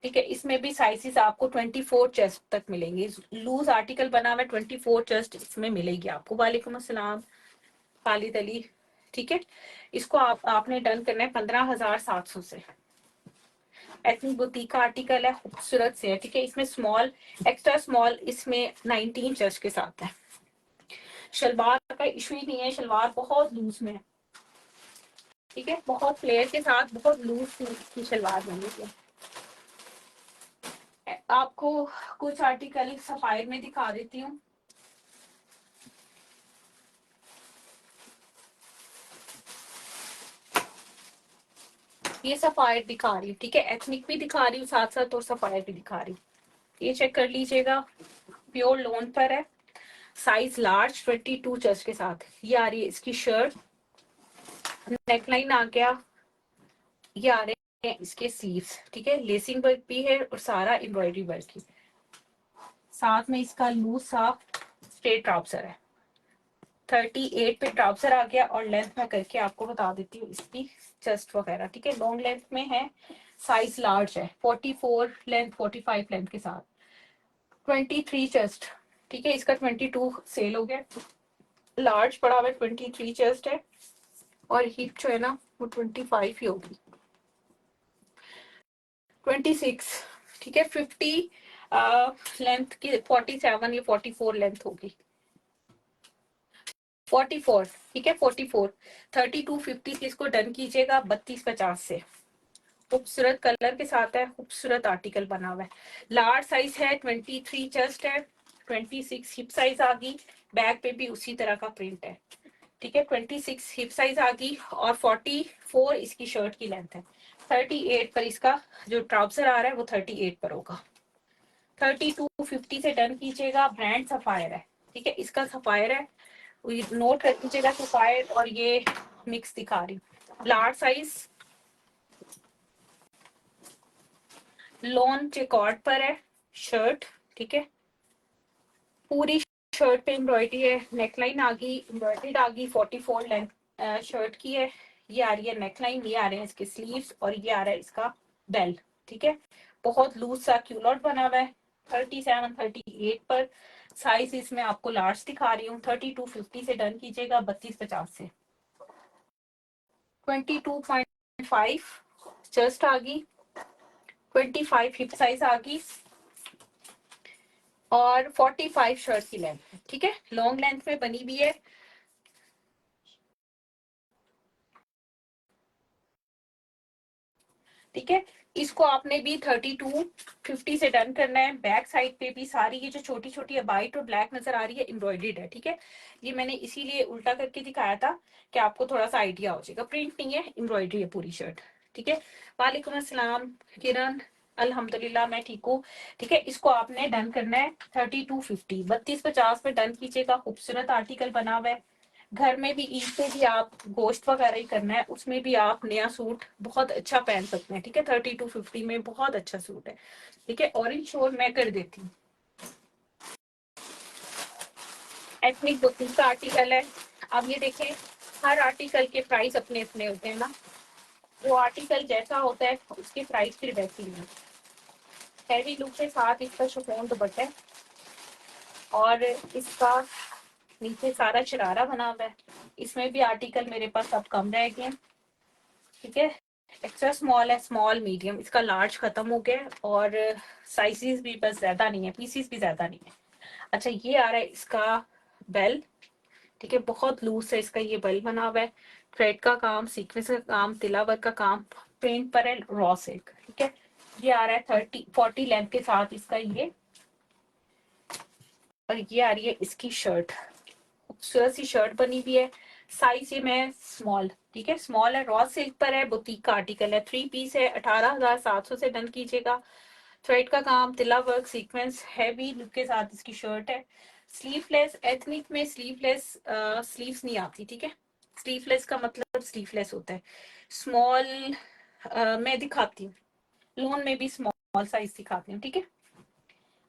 ठीक है। इसमें भी साइजेस आपको 24 चेस्ट तक मिलेंगे, लूज आर्टिकल बना हुआ है, 24 चेस्ट इसमें मिलेगी आपको। वालेकुम अस्सलाम खालिद अली, ठीक है। इसको आपने डन करना है 15,700 से। एथनिक बुटीक का आर्टिकल है, खूबसूरत से है, ठीक है। इसमें स्मॉल, एक्स्ट्रा स्मॉल इसमें 19 चेस्ट के साथ है। शलवार का इशू ही नहीं है, शलवार बहुत लूज में है, ठीक है, बहुत फ्लेयर के साथ बहुत लूज की शलवार बनी है। आपको कुछ आर्टिकल सफायर में दिखा देती हूँ। ये सफायर दिखा रही हूँ, ठीक है, एथनिक भी दिखा रही हूँ साथ साथ और सफायर भी दिखा रही हूँ। ये चेक कर लीजिएगा, प्योर लोन पर है, साइज लार्ज 22 चेस्ट के साथ। ये आ रही है इसकी शर्ट, नेकलाइन आ गया, ये आ रहे हैं इसके स्लीव्स, ठीक है, लेसिंग वर्क भी है और सारा एम्ब्रॉयडरी वर्क ही। साथ में इसका लूज सा स्ट्रेट ट्राउजर है, 38 पे ट्राउजर आ गया और लेंथ में करके आपको बता देती हूँ इसकी चेस्ट वगैरह, ठीक है। लॉन्ग लेंथ में है, साइज लार्ज है, 44 लेंथ 45 लेंथ के साथ, 23 चेस्ट, ठीक है। इसका 22 सेल हो गया, लार्ज पड़ा हुआ है, 23 चेस्ट है और हिप जो है ना वो 25 ही होगी, 26, ठीक है। 50 लेंथ की 47 या 44 लेंथ होगी, 44, ठीक है, 44। 32 50 की इसको डन कीजिएगा 32-50 से। खूबसूरत कलर के साथ है, खूबसूरत आर्टिकल बना हुआ है। लार्ज साइज है, 23 चेस्ट है, 26 हिप साइज आ गई, बैक पे भी उसी तरह का प्रिंट है, ठीक है। 26 हिप साइज आ गई और 44 इसकी शर्ट की लेंथ है। 38 पर इसका जो ट्राउजर आ रहा है वो 38 पर होगा। 32 50 से डन कीजिएगा। ब्रांड सफायर है, ठीक है, इसका सफायर है, नोट कर लीजिएगा सफायर। और ये मिक्स दिखा रही हूँ, लार्ज साइज, लॉन चेकॉर्ड पर है शर्ट, ठीक है। पूरी शर्ट पे एम्ब्रॉयडरी है, नेकलाइन आ गई, एम्ब्रॉयडरी आ गई, 44 लेंथ शर्ट की है। ये आ रही है नेकलाइन, ये आ रहे हैं इसके स्लीव्स और ये आ रहा है इसका बेल, ठीक है। बहुत लूज सा क्यूलॉट बना हुआ है, 37 38 पर। साइज इसमें आपको लार्ज दिखा रही हूँ। 32 50 से डन कीजिएगा 32-50 से। 22.5 चेस्ट आ गई, 25 हिप साइज आ गई और 45 शर्ट की लेंथ, ठीक है, लॉन्ग लेंथ में बनी हुई है। ठीक है, इसको आपने भी 32 50 से डन करना है। बैक साइड पे भी सारी ये जो छोटी छोटी वाइट और ब्लैक नजर आ रही है एम्ब्रॉयडर्ड है, ठीक है। ये मैंने इसीलिए उल्टा करके दिखाया था कि आपको थोड़ा सा आइडिया हो जाएगा। प्रिंट नहीं है, एम्ब्रॉयडरी है पूरी शर्ट, ठीक है। वालेकुम अस्सलाम किरण, अल्हम्दुलिल्लाह मैं ठीक हूँ, ठीक है। इसको आपने डन करना है 32 50, 32-50 में डन कीजिएगा। खूबसूरत आर्टिकल बना हुआ है। घर में भी ईद पे भी आप गोश्त वगैरह ही करना है, उसमें भी आप नया सूट बहुत अच्छा पहन सकते हैं, ठीक है। 32 50 में बहुत अच्छा सूट है, ठीक है। ऑरेंज शोर मैं कर देती हूँ। एथनिक बुटीक का आर्टिकल है। अब ये देखें, हर आर्टिकल के प्राइस अपने अपने होते हैं ना, वो आर्टिकल जैसा होता है उसके प्राइस फिर वैसे ही है। हैवी लुक के साथ इसका शिफॉन दुपट्टा है और इसका नीचे सारा शरारा बना हुआ है। इसमें भी आर्टिकल मेरे पास अब कम रह गए, ठीक है। एक्स्ट्रा स्मॉल है, स्मॉल मीडियम, इसका लार्ज खत्म हो गया और साइजेस भी बस ज्यादा नहीं है, पीसीस भी ज्यादा नहीं है। अच्छा, ये आ रहा है इसका बेल, ठीक है, बहुत लूज है इसका ये बल बना हुआ है, थ्रेड का काम, सीक्वेंस का काम, तिला वर्क का काम, प्रिंट पर है, रॉ सिल्क। ठीक है, ये आ रहा है 40 लेंथ के साथ इसका ये, और ये आ रही है इसकी शर्ट, खूबसूरत सी शर्ट बनी हुई है। साइज ये मैं स्मॉल, ठीक है स्मॉल है, रॉ सिल्क पर है, बुटीक का आर्टिकल है, 3 पीस है, 18,700 से डन कीजिएगा। थ्रेड का काम, तिला वर्क, सीक्वेंस, हैवी लुक के साथ इसकी शर्ट है। स्लीवलेस, एथनिक में स्लीवलेस स्लीव्स नहीं आती, ठीक है, स्लीवलेस का मतलब स्लीवलेस होता है। स्मॉल मैं दिखाती हूँ, लोन में भी स्मॉल साइज दिखाती हूँ, ठीक है।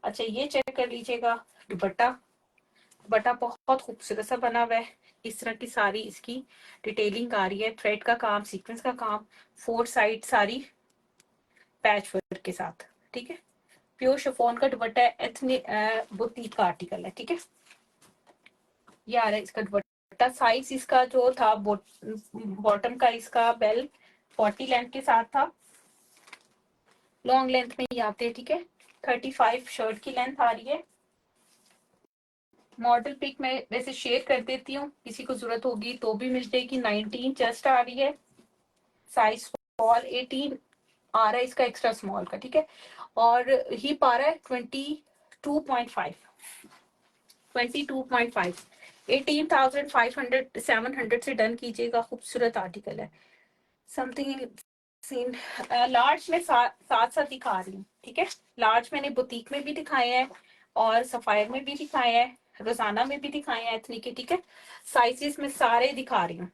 अच्छा ये चेक कर लीजिएगा दुपट्टा, दुपट्टा बहुत खूबसूरत सा बना हुआ है, इस तरह की सारी इसकी डिटेलिंग आ रही है, थ्रेड का काम, सीक्वेंस का काम, 4 साइड सारी पैच वर्क के साथ, ठीक है। प्योर शिफॉन का दुपट्टा है, एथनिक बुटीक का आर्टिकल है, ठीक है। ये आ रहा है इसका दुपट्टा, साइज इसका जो था बॉटम का इसका बेल 40 लेंथ के साथ था, लॉन्ग लेंथ में ही आते हैं, ठीक है। 35 शर्ट की लेंथ आ रही है। मॉडल पिक मैं वैसे शेयर कर देती हूँ, किसी को जरूरत होगी तो भी मिल जाएगी। 19 चेस्ट आ रही है, साइज स्मॉल, 18 आ रहा है इसका एक्स्ट्रा स्मॉल का, ठीक है। और हिप आ रहा है 22.5, 22.5, 18,500 700 से डन कीजिएगा, खूबसूरत आर्टिकल है। समथिंग सीन लार्ज में साथ साथ दिखा रही हूँ, ठीक है। लार्ज मैंने बुटीक में भी दिखाए हैं और सफायर में भी दिखाए हैं, रोजाना में भी दिखाए हैं एथनिक के, ठीक है। साइजेस में सारे दिखा रही हूँ,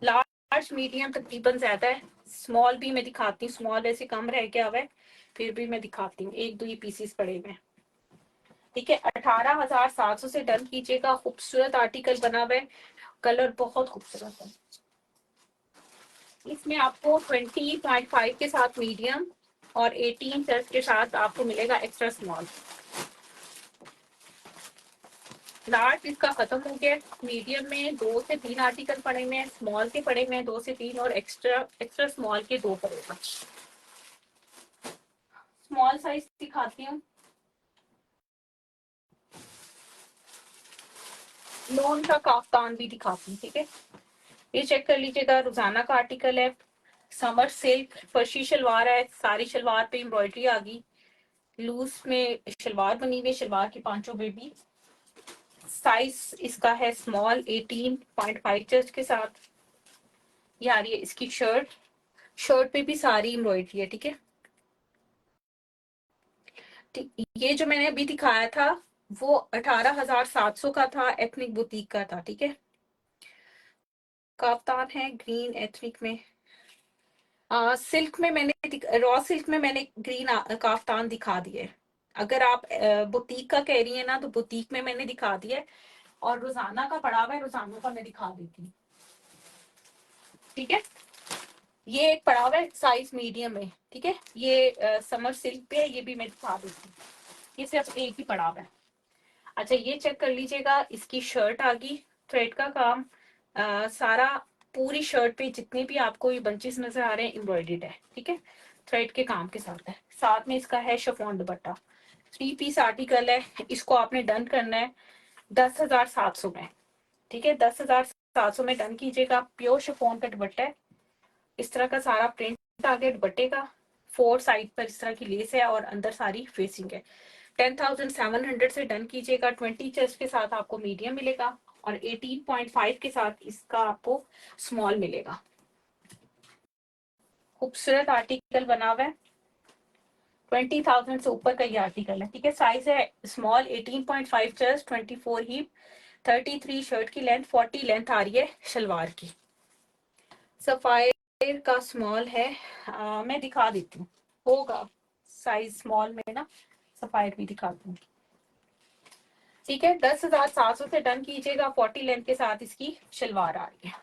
लार्ज मीडियम तकरीबन ज्यादा है, स्मॉल भी मैं दिखाती हूँ, स्मॉल वैसे कम रह गया हुआ है, फिर भी मैं दिखाती हूँ, एक दो ही पीसेस पड़े हुए हैं, ठीक है। 18,700 से डन कीजिएगा, खूबसूरत आर्टिकल बना हुआ है, कलर बहुत खूबसूरत है। इसमें आपको 20.5 के साथ मीडियम और 18 प्लस के साथ आपको मिलेगा एक्स्ट्रा स्मॉल। लार्ज इसका खत्म हो गया, मीडियम में 2 से 3 आर्टिकल पड़े हुए हैं, स्मॉल के पड़े हुए हैं 2 से 3, और एक्स्ट्रा स्मॉल के 2 पड़े हुए। स्मॉल साइज दिखाती हूँ, लोन का काफ्तान भी दिखाती हूँ, ठीक है। ये चेक कर लीजिएगा, रोजाना का आर्टिकल है, समर सिल्क फर्शी शलवार है, सारी शलवार पे एम्ब्रॉयडरी आ गई, लूज में शलवार बनी हुई, शलवार की पांचों बेबी, साइज इसका है स्मॉल, 18.5 चेस्ट के साथ। ये आ रही है इसकी शर्ट, शर्ट पे भी सारी एम्ब्रॉयडरी है, ठीक है। ये जो मैंने अभी दिखाया था वो 18,700 का था, एथनिक बुटीक का था, ठीक है। काफ्तान है ग्रीन एथनिक में, सिल्क में मैंने रॉ सिल्क में मैंने ग्रीन काफ्तान दिखा दिए। अगर आप बुटीक का कह रही है ना, तो बुटीक में मैंने दिखा दिया, और रोजाना का पड़ा हुआ है, रोजाना का मैं दिखा देती हूँ, ठीक है। ये एक पड़ा हुआ है साइज मीडियम में, ठीक है, ये समर सिल्क पे है, ये भी मैं दिखा देती हूँ, ये सिर्फ एक ही पड़ा हुआ है। अच्छा ये चेक कर लीजिएगा, इसकी शर्ट आ गई, थ्रेड का काम, सारा पूरी शर्ट पे जितने भी आपको ये बंचेस नजर आ रहे हैं एम्ब्रॉयडर्ड है, ठीक है, थ्रेड के काम के साथ है। साथ में इसका है शिफॉन दुपट्टा, 3 पीस आर्टिकल है, इसको आपने डन करना है 10,700 में, ठीक है, 10,700 में डन कीजिएगा। प्योर शिफॉन का दुपट्टा है, इस तरह का सारा प्रिंट आ गया दुपट्टे का, 4 साइड पर इस तरह की लेस है और अंदर सारी फेसिंग है। 10,700 से डन कीजिएगा, 20 चेस्ट के साथ आपको मीडियम मिलेगा और 18.5 के साथ इसका आपको स्मॉल मिलेगा। खूबसूरत आर्टिकल बना हुआ है, 20,000 से ऊपर का ये आर्टिकल है, ठीक है। साइज है स्मॉल, 18.5 चेस्ट, 24 हिप, 33 शर्ट की लेंथ, 40 लेंथ आ रही है शलवार की। सफायर का स्मॉल है, मैं दिखा देती हूँ, होगा साइज स्मॉल में ना, सफायर भी दिखाती हूँ, ठीक है। 10,700 से डन कीजिएगा, 40 लेंथ के साथ इसकी शलवार आ रही है।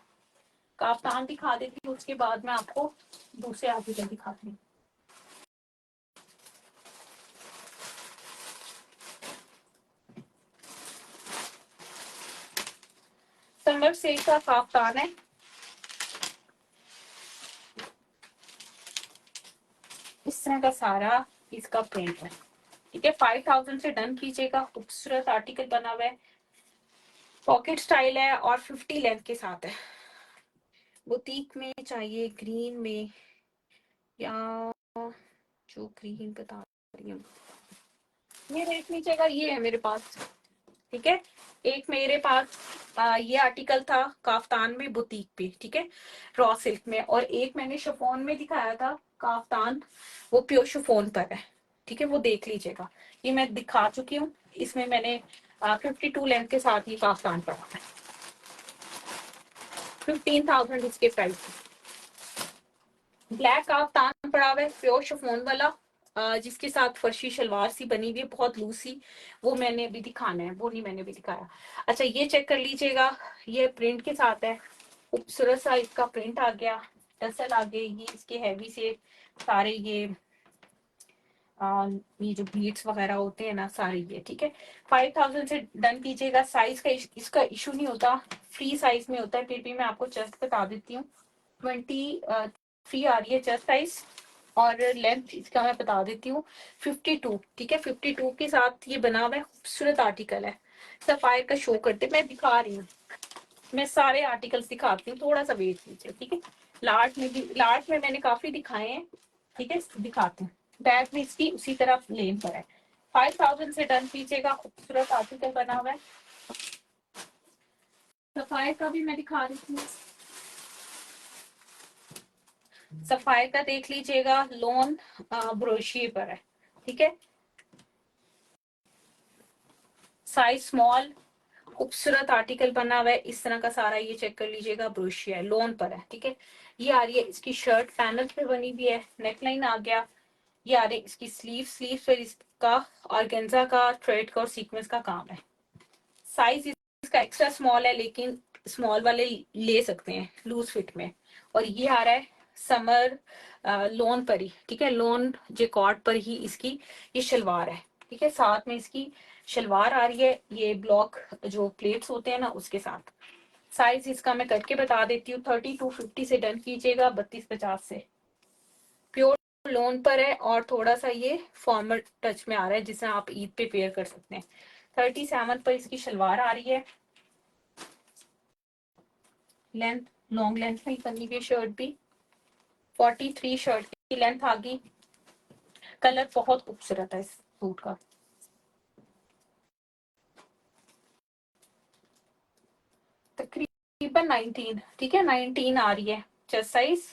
काफ्तान दिखा देती हूँ, उसके बाद मैं आपको दूसरे आर्टिकल दिखाती हूँ। समर सेल का काफ्तान है, इस तरह का सारा इसका प्रिंट है, ठीक है। 5,000 से डन कीजिएगा, खूबसूरत आर्टिकल बना हुआ है, पॉकेट स्टाइल है और 50 लेंथ के साथ है। बुटीक में चाहिए ग्रीन में, या जो ग्रीन बता रही हूँ ये रेट नीचे का ये है मेरे पास, ठीक है। एक मेरे पास ये आर्टिकल था काफ्तान में बुटीक पे, ठीक है, रॉ सिल्क में, और एक मैंने शिफॉन में दिखाया था काफ्तान, वो प्योर शिफॉन पर है, ठीक है, वो देख लीजिएगा। ये मैं दिखा चुकी हूँ, इसमें मैंने 52 लेंथ के साथ ये काफ्तान पड़ा है, 15,000 इसके प्राइस। ब्लैक काफ्तान पड़ा हुआ है प्योर शिफॉन वाला, जिसके साथ फर्शी शलवार सी बनी हुई है, बहुत लूज सी, वो मैंने अभी दिखाना है, वो नहीं मैंने अभी दिखाया। अच्छा ये चेक कर लीजिएगा, ये प्रिंट के साथ है, खूबसूरत सा इसका प्रिंट आ गया, टसल आ गई, ये इसके हैवी से सारे ये जो बीट्स वगैरह होते हैं ना सारे ये, ठीक है। 5,000 से डन कीजिएगा। साइज का इसका इशू नहीं होता, फ्री साइज में होता है, फिर भी मैं आपको चेस्ट बता देती हूँ। 23 आ रही है चेस्ट साइज, और लेंथ इसका मैं बता देती हूँ 52, ठीक है। 52 के साथ ये बना हुआ है, खूबसूरत आर्टिकल है। सफायर का शो करते मैं दिखा रही हूँ, मैं सारे आर्टिकल्स दिखाती हूँ, थोड़ा सा वेट कीजिए, ठीक है। लार्ज में भी, लार्ज में मैंने काफी दिखाए हैं, ठीक है, दिखाते हैं। बैग भी इसकी उसी तरह लेन पर है। 5,000 से डन कीजिएगा, खूबसूरत आर्टिकल बना हुआ है। सफायर का भी मैं दिखा रही हूँ, सफायर का देख लीजिएगा, लोन ब्रोशिए पर है, ठीक है, साइज स्मॉल, खूबसूरत आर्टिकल बना हुआ है, इस तरह का सारा ये चेक कर लीजिएगा, ब्रोशिया है, लोन पर है, ठीक है। ये आ रही है इसकी शर्ट, पैनल पे बनी हुई है, नेकलाइन आ गया। ये आ रही है इसकी स्लीव, स्लीव पर इसका ऑर्गेन्जा का थ्रेड का और सीक्वेंस का काम है। साइज इसका एक्स्ट्रा स्मॉल है, लेकिन स्मॉल वाले ले सकते हैं लूज फिट में। और ये आ रहा है समर लोन पर ही, ठीक है, लोन जेकॉर्ड पर ही इसकी ये शलवार है, ठीक है, साथ में इसकी शलवार आ रही है, ये ब्लॉक जो प्लेट्स होते हैं ना उसके साथ। साइज इसका मैं करके बता देती हूँ, 3250 से डन कीजिएगा, 3250 से। प्योर लोन पर है और थोड़ा सा ये फॉर्मल टच में आ रहा है, जिसे आप ईद पे पेयर कर सकते हैं। 37 पर इसकी शलवार आ रही है, लेंथ लॉन्ग लेंथ में ही बनी हुई शर्ट भी। 43 शर्ट की लेंथ आ गई। कलर बहुत खूबसूरत है इस सूट का। तकरीबन 19, ठीक है, 19 आ रही है चेस्ट साइज।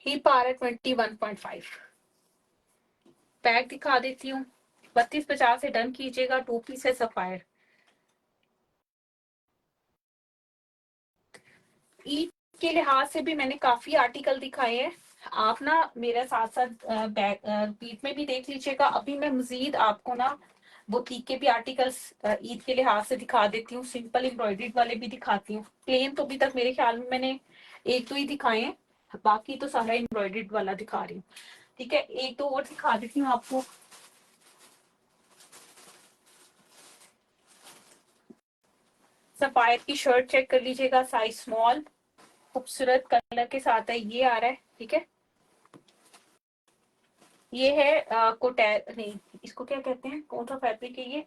हिप आ रहा है 21.5। बैग दिखा देती हूँ, 3250 से डन कीजिएगा, 2 पीस है सफायर। ईद के लिहाज से भी मैंने काफी आर्टिकल दिखाए हैं, आप ना मेरे साथ साथ बैग पीठ में भी देख लीजिएगा। अभी मैं मजीद आपको ना बुटीक के भी आर्टिकल्स ईद के लिहाज से दिखा देती हूँ, सिंपल एम्ब्रॉयडरी वाले भी दिखाती हूँ। प्लेन तो अभी तक मेरे ख्याल में मैंने एक दो ही दिखाए हैं, बाकी तो सारा एम्ब्रॉयडरी वाला दिखा रही हूँ, ठीक है। एक दो और दिखा देती हूँ आपको। सफायर की शर्ट चेक कर लीजिएगा, साइज स्मॉल, खूबसूरत कलर के साथ है, ये आ रहा है, ठीक है। ये है कोटैर नहीं, इसको क्या कहते हैं, कौन सा फैब्रिक है ये,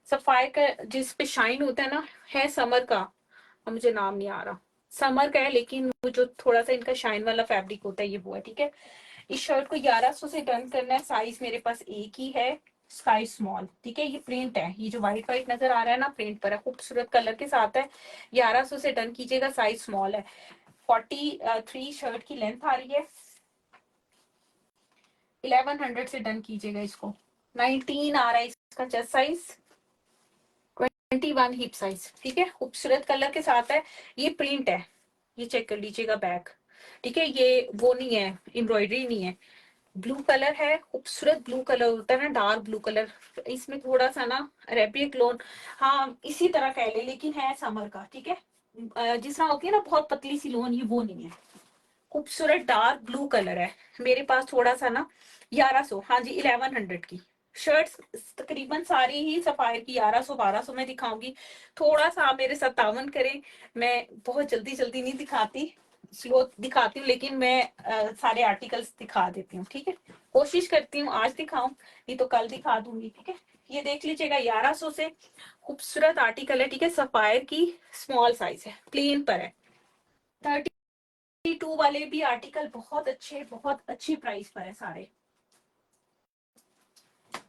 सफायर का जिस पे शाइन होता है ना, है समर का, मुझे नाम नहीं आ रहा, समर का है, लेकिन वो जो थोड़ा सा इनका शाइन वाला फैब्रिक होता है ये वो है, ठीक है। इस शर्ट को 1100 से डन करना है, साइज मेरे पास एक ही है, साइज स्मॉल, ठीक है। ये प्रिंट है, ये जो व्हाइट व्हाइट नजर आ रहा है ना प्रिंट पर है, खूबसूरत कलर के साथ है, 1100 से डन कीजिएगा, साइज स्मॉल है। 43 शर्ट की लेंथ आ रही है, 1100 से डन कीजिएगा इसको। 19 आ रहा है इसका चेस्ट साइज, 21 हिप साइज, ठीक है, खूबसूरत कलर के साथ है। ये प्रिंट है, ये चेक कर लीजिएगा बैक, ठीक है, ये वो नहीं है, एम्ब्रॉयडरी नहीं है, ब्लू कलर है, खूबसूरत ब्लू कलर होता है ना, डार्क ब्लू कलर, इसमें थोड़ा सा ना रेपिक लोन, हाँ इसी तरह कह ले, लेकिन है समर का, ठीक है। जिस तरह होती है ना बहुत पतली सी लोन, ये वो नहीं है, खूबसूरत डार्क ब्लू कलर है। मेरे पास थोड़ा सा ना 1100, हाँ जी 1100 की शर्ट्स तकरीबन सारी ही सफायर की 1100 1200 में दिखाऊंगी। थोड़ा सा आप मेरे साथ तावन करें, मैं बहुत जल्दी जल्दी नहीं दिखाती, स्लो दिखाती हूँ, लेकिन मैं सारे आर्टिकल्स दिखा देती हूँ, ठीक है। कोशिश करती हूँ आज दिखाऊं, नहीं तो कल दिखा दूंगी, ठीक है। ये देख लीजिएगा 1100 से खूबसूरत आर्टिकल है, ठीक है। सफायर की स्मॉल साइज है, प्लेन पर है। 32 वाले भी आर्टिकल बहुत अच्छे, बहुत अच्छी प्राइस पर है सारे।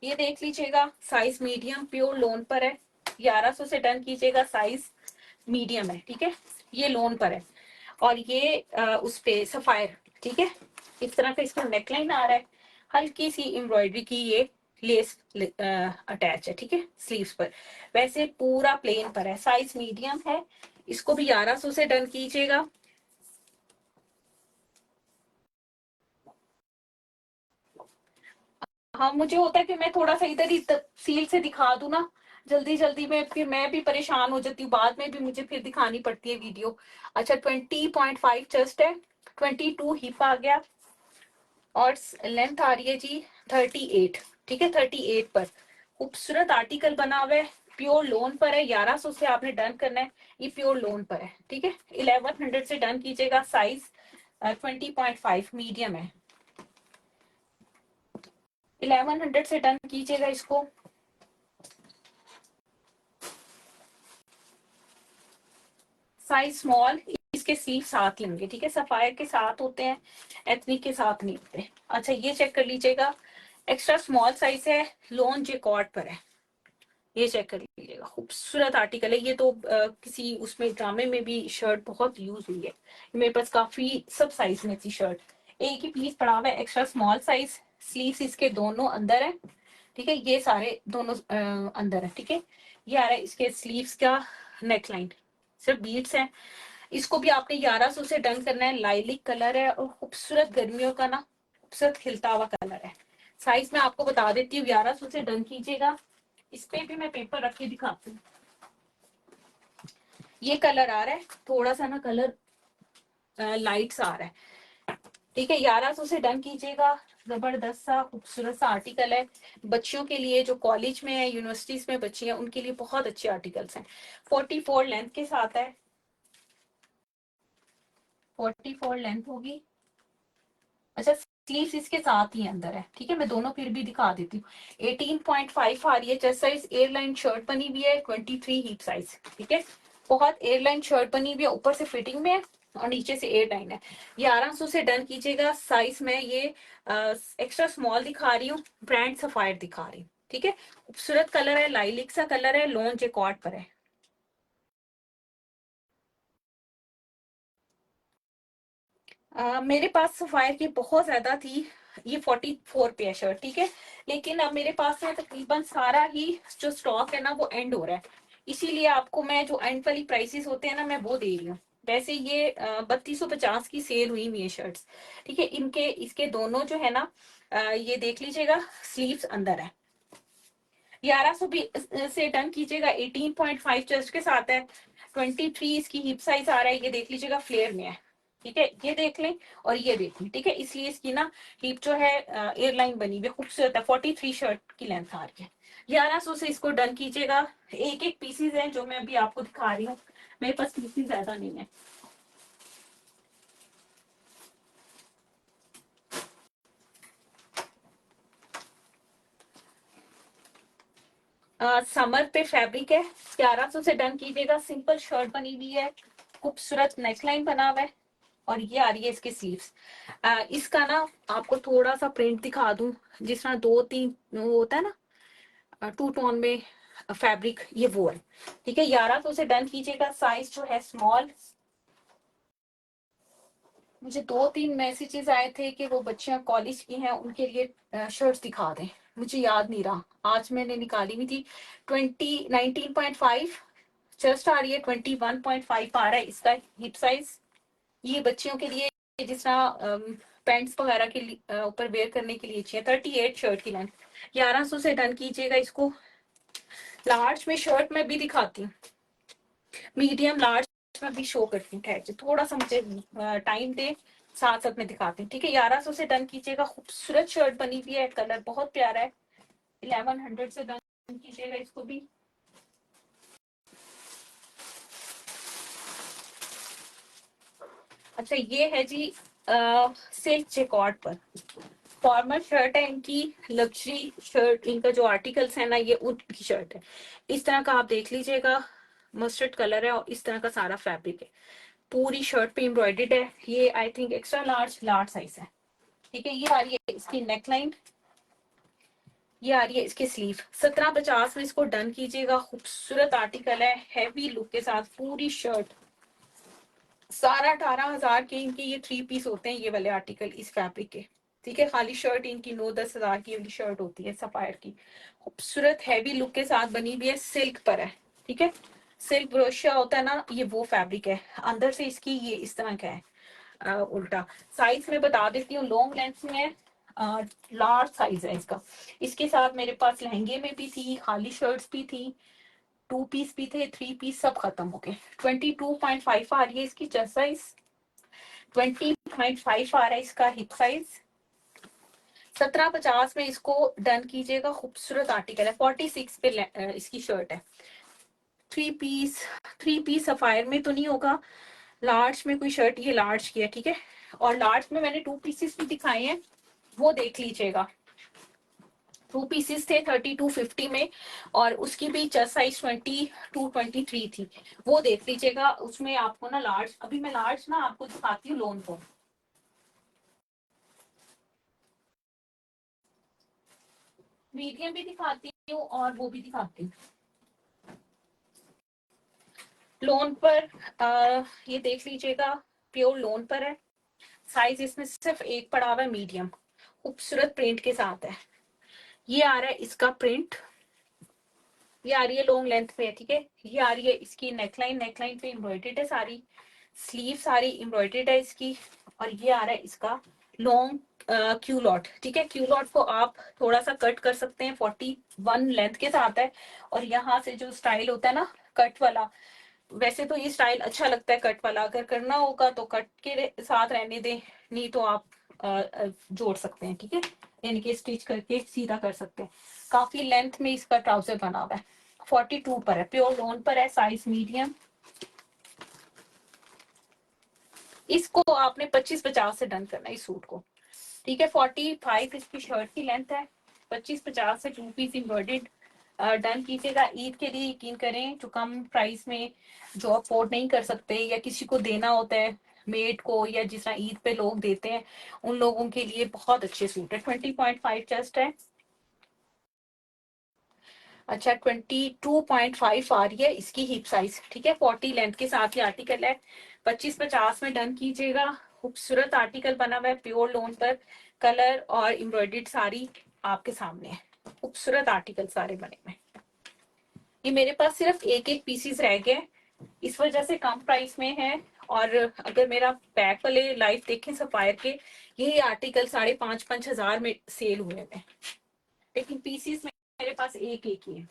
ये देख लीजिएगा साइज मीडियम प्योर लोन पर है, 1100 से डन कीजिएगा, साइज मीडियम है, ठीक है। ये लोन पर है और ये उस पे सफायर, ठीक है। इस तरह का इसका नेकलाइन आ रहा है, हल्की सी एम्ब्रॉयडरी की ये लेस अटैच है, ठीक है, स्लीव्स पर। वैसे पूरा प्लेन पर है, साइज मीडियम है। इसको भी 1100 से डन कीजिएगा। हाँ, मुझे होता है कि मैं थोड़ा सा इधर ही तफसील से दिखा दूं ना, जल्दी जल्दी में, फिर मैं भी परेशान हो जाती हूँ, बाद में भी मुझे फिर दिखानी पड़ती है वीडियो। अच्छा, 20.5 चेस्ट है, 22 हिप आ गया और लेंथ आ रही है जी 38, ठीक है, 38 पर। खूबसूरत आर्टिकल बना हुआ है, प्योर लोन पर है, 1100 से आपने डन करना है। ये प्योर लोन पर है, ठीक है। 1100 से डन कीजिएगा, साइज 20.5 मीडियम है। 1100 से डन कीजिएगा इसको। साइज स्मॉल, इसके स्लीव साथ ही होंगे, ठीक है। सफायर के साथ होते हैं, एथनिक के साथ नहीं होते। अच्छा, ये चेक कर लीजिएगा, एक्स्ट्रा स्मॉल साइज है, लोन जेकॉर्ड पर है। ये चेक कर लीजिएगा, खूबसूरत आर्टिकल है ये तो। किसी उसमें ड्रामे में भी शर्ट बहुत यूज हुई है। मेरे पास काफी सब साइज में थी शर्ट। एक ही पीस पड़ा हुआ है, एक्स्ट्रा स्मॉल साइज। स्लीव्स इसके दोनों अंदर है, ठीक है। ये सारे दोनों अंदर है, ठीक है। ये आ रहा है इसके स्लीव्स का नेकलाइन, सिर्फ बीट्स है। इसको भी आपने 1100 से डन करना है। लाइलिक कलर है और खूबसूरत गर्मियों का ना, खूबसूरत खिलता हुआ कलर है। साइज मैं आपको बता देती हूँ, 1100 से डन कीजिएगा। इस पे भी मैं पेपर रख के दिखाती हूँ। ये कलर आ रहा है, थोड़ा सा ना कलर लाइट सा आ रहा है, ठीक है। 1100 से डन कीजिएगा। जबरदस्त सा खूबसूरत सा आर्टिकल है, बच्चियों के लिए जो कॉलेज में है, यूनिवर्सिटीज में बच्ची हैं, उनके लिए बहुत अच्छे आर्टिकल्स हैं। 44 लेंथ के साथ है, 44 लेंथ होगी। अच्छा, स्लीव्स इसके साथ ही अंदर है, ठीक है। मैं दोनों फिर भी दिखा देती हूँ। 18.5 आ रही है चेस्ट साइज, एयरलाइन शर्ट बनी हुई है, 23 हिप साइज, ठीक है। बहुत एयरलाइन शर्ट बनी हुई है, ऊपर से फिटिंग में है और नीचे से एयरलाइन है। 1100 से डन कीजिएगा। साइज में ये एक्स्ट्रा स्मॉल दिखा रही हूँ, ब्रांड सफायर दिखा रही हूँ, ठीक है। खूबसूरत कलर है, लाइलिक सा कलर है, लॉन जेकॉर्ड पर है। मेरे पास सफायर की बहुत ज्यादा थी, ये 44 पे है शर्ट, ठीक है। लेकिन अब मेरे पास है तकरीबन सारा ही जो स्टॉक है ना, वो एंड हो रहा है। इसीलिए आपको मैं जो एंड वाली प्राइसेस होते हैं ना, मैं वो दे रही हूँ। वैसे ये 3250 की सेल हुई हुई है शर्ट्स, ठीक है। इनके इसके दोनों जो है ना, ये देख लीजिएगा, स्लीव्स अंदर है। 1100 भी से डन कीजिएगा। 18.5 चेस्ट के साथ है, 23 इसकी हिप साइज आ रहा है। ये देख लीजिएगा, फ्लेयर में है, ठीक है। ये देख लें और ये देख लें, ठीक है। इसलिए इसकी ना हिप जो है एयरलाइन बनी हुई खूबसूरत है। 43 शर्ट की लेंथ आ रही है। 1100 से इसको डन कीजिएगा। एक एक पीसीज है जो मैं अभी आपको दिखा रही हूँ, मेरे पास पीसीज ज्यादा नहीं है। समर पे फैब्रिक है, 1100 से डन कीजिएगा। सिंपल शर्ट बनी हुई है, खूबसूरत नेकलाइन बना हुआ है और ये आ रही है इसकी स्लीव्स। इसका ना आपको थोड़ा सा प्रिंट दिखा दूं, जिस तरह 2-3 वो होता है ना, टू टोन में फैब्रिक, ये वो है, ठीक है। 1100 से डन कीजिएगा। साइज जो है स्मॉल। मुझे 2-3 मैसेजेस आए थे कि वो बच्चियां कॉलेज की हैं, उनके लिए शर्ट्स दिखा दें, मुझे याद नहीं रहा, आज मैंने निकाली हुई थी। 19.5 जस्ट आ रही है, 21.5 आ रहा है इसका हिप साइज। ये बच्चियों के लिए जिस तरह पैंट्स वगैरह के ऊपर वेयर करने के लिए चाहिए। 38 शर्ट की लेंथ, 1100 से डन कीजिएगा इसको। लार्ज में शर्ट में भी दिखाती हूँ, मीडियम लार्ज में भी शो करती हूँ। ठहर से थोड़ा सा मुझे टाइम दे, साथ साथ में दिखाती हूँ, ठीक है। 1100 से डन कीजिएगा। खूबसूरत शर्ट बनी हुई है, कलर बहुत प्यारा है। 1100 से डन कीजिएगा इसको भी। अच्छा ये है जी सिल्क जैकॉर्ड पर फॉर्मल शर्ट है इनकी, लग्जरी शर्ट, इनका जो आर्टिकल्स है ना ये उनकी शर्ट है। इस तरह का आप देख लीजिएगा, मस्टर्ड कलर है और इस तरह का सारा फैब्रिक है, पूरी शर्ट पे एम्ब्रॉयडेड है। ये आई think extra large large size है, ठीक है। ये आ रही है इसकी नेकलाइन, ये आ रही है इसकी स्लीव। 1750 में इसको डन कीजिएगा, खूबसूरत आर्टिकल है, हैवी लुक के साथ पूरी शर्ट। 18,500 के इनके ये 3 पीस होते हैं, ये वाले आर्टिकल इस फैब्रिक के, ठीक है। खाली शर्ट इनकी 9-10 हजार की वाली शर्ट होती है सफायर की, खूबसूरत हैवी लुक के साथ बनी हुई है, सिल्क पर है, ठीक है। सिल्क ब्रोशिया होता है ना, ये वो फैब्रिक है। अंदर से इसकी ये इस तरह का है, उल्टा। साइज में बता देती हूँ, लॉन्ग लेंथ में लार्ज साइज है इसका। इसके साथ मेरे पास लहंगे में भी थी, खाली शर्ट्स भी थी, 2 पीस भी थे, 3 पीस सब खत्म हो गए। 22.5 आ रही है इसकी चेस्ट साइज, 20.5 आ रहा है इसका हिप साइज। 1750 में इसको डन कीजिएगा, खूबसूरत आर्टिकल है। 46 पे इसकी शर्ट है, 3 पीस। 3 पीस सफायर में तो नहीं होगा, लार्ज में कोई शर्ट, ये लार्ज की है, ठीक है। और लार्ज में मैंने 2 पीसेस भी दिखाए हैं, वो देख लीजिएगा। 2 पीसेस थे 3250 में, और उसकी भी चेस्ट साइज 22-23 थी, वो देख लीजिएगा। उसमें आपको ना लार्ज, अभी मैं लार्ज ना आपको दिखाती हूँ लोन को, मीडियम भी दिखाती हूँ और वो भी दिखाती हूँ। लोन पर ये देख लीजिएगा, प्योर लोन पर है। साइज इसमें सिर्फ एक पड़ा हुआ है, मीडियम, खूबसूरत प्रिंट के साथ है। ये आ रहा है इसका प्रिंट, ये आ रही है लॉन्ग लेंथ पे, ठीक है। ये आ रही है इसकी नेकलाइन, नेकलाइन पे एम्ब्रॉयडेड है सारी, स्लीव सारी एम्ब्रॉयडेड है इसकी। और ये आ रहा है इसका लॉन्ग क्यूलॉट, ठीक है। क्यूलॉट को आप थोड़ा सा कट कर सकते हैं, 41 लेंथ के साथ है। और यहाँ से जो स्टाइल होता है ना कट वाला, वैसे तो ये स्टाइल अच्छा लगता है कट वाला, अगर करना होगा तो कट के साथ रहने दें, नहीं तो आप जोड़ सकते हैं, ठीक है। यानी कि स्टिच करके सीधा कर सकते हैं। काफी लेंथ में इसका ट्राउजर बना हुआ है, 42 पर है, प्योर लोन पर है, साइज मीडियम। इसको आपने 25-50 से डन करना है इस सूट को, ठीक है। 45 इसकी शर्ट की लेंथ है, 25-50 से 2 पीस एम्ब्रॉयडेड डन कीजिएगा। ईद के लिए यकीन करें, जो कम प्राइस में जो अफोर्ड नहीं कर सकते या किसी को देना होता है मेड को, या जिस तरह ईद पे लोग देते हैं, उन लोगों के लिए बहुत अच्छे सूट है। 20.5 चेस्ट है, अच्छा 22.5 आ रही है इसकी हिप साइज, ठीक है। 40 लेंथ के साथ ये आर्टिकल है, 25-50 में डन कीजिएगा। खूबसूरत आर्टिकल बना हुआ है, प्योर लोन पर, कलर और एम्ब्रॉयडेड सारी आपके सामने है, खूबसूरत आर्टिकल सारे बने हुए। ये मेरे पास सिर्फ एक एक पीसीस रह गए, इस वजह से कम प्राइस में है। और अगर मेरा बैक वाले लाइव देखें सफायर के, यही आर्टिकल 5,500 में सेल हुए हैं, लेकिन पीसीस में मेरे पास एक एक ही है।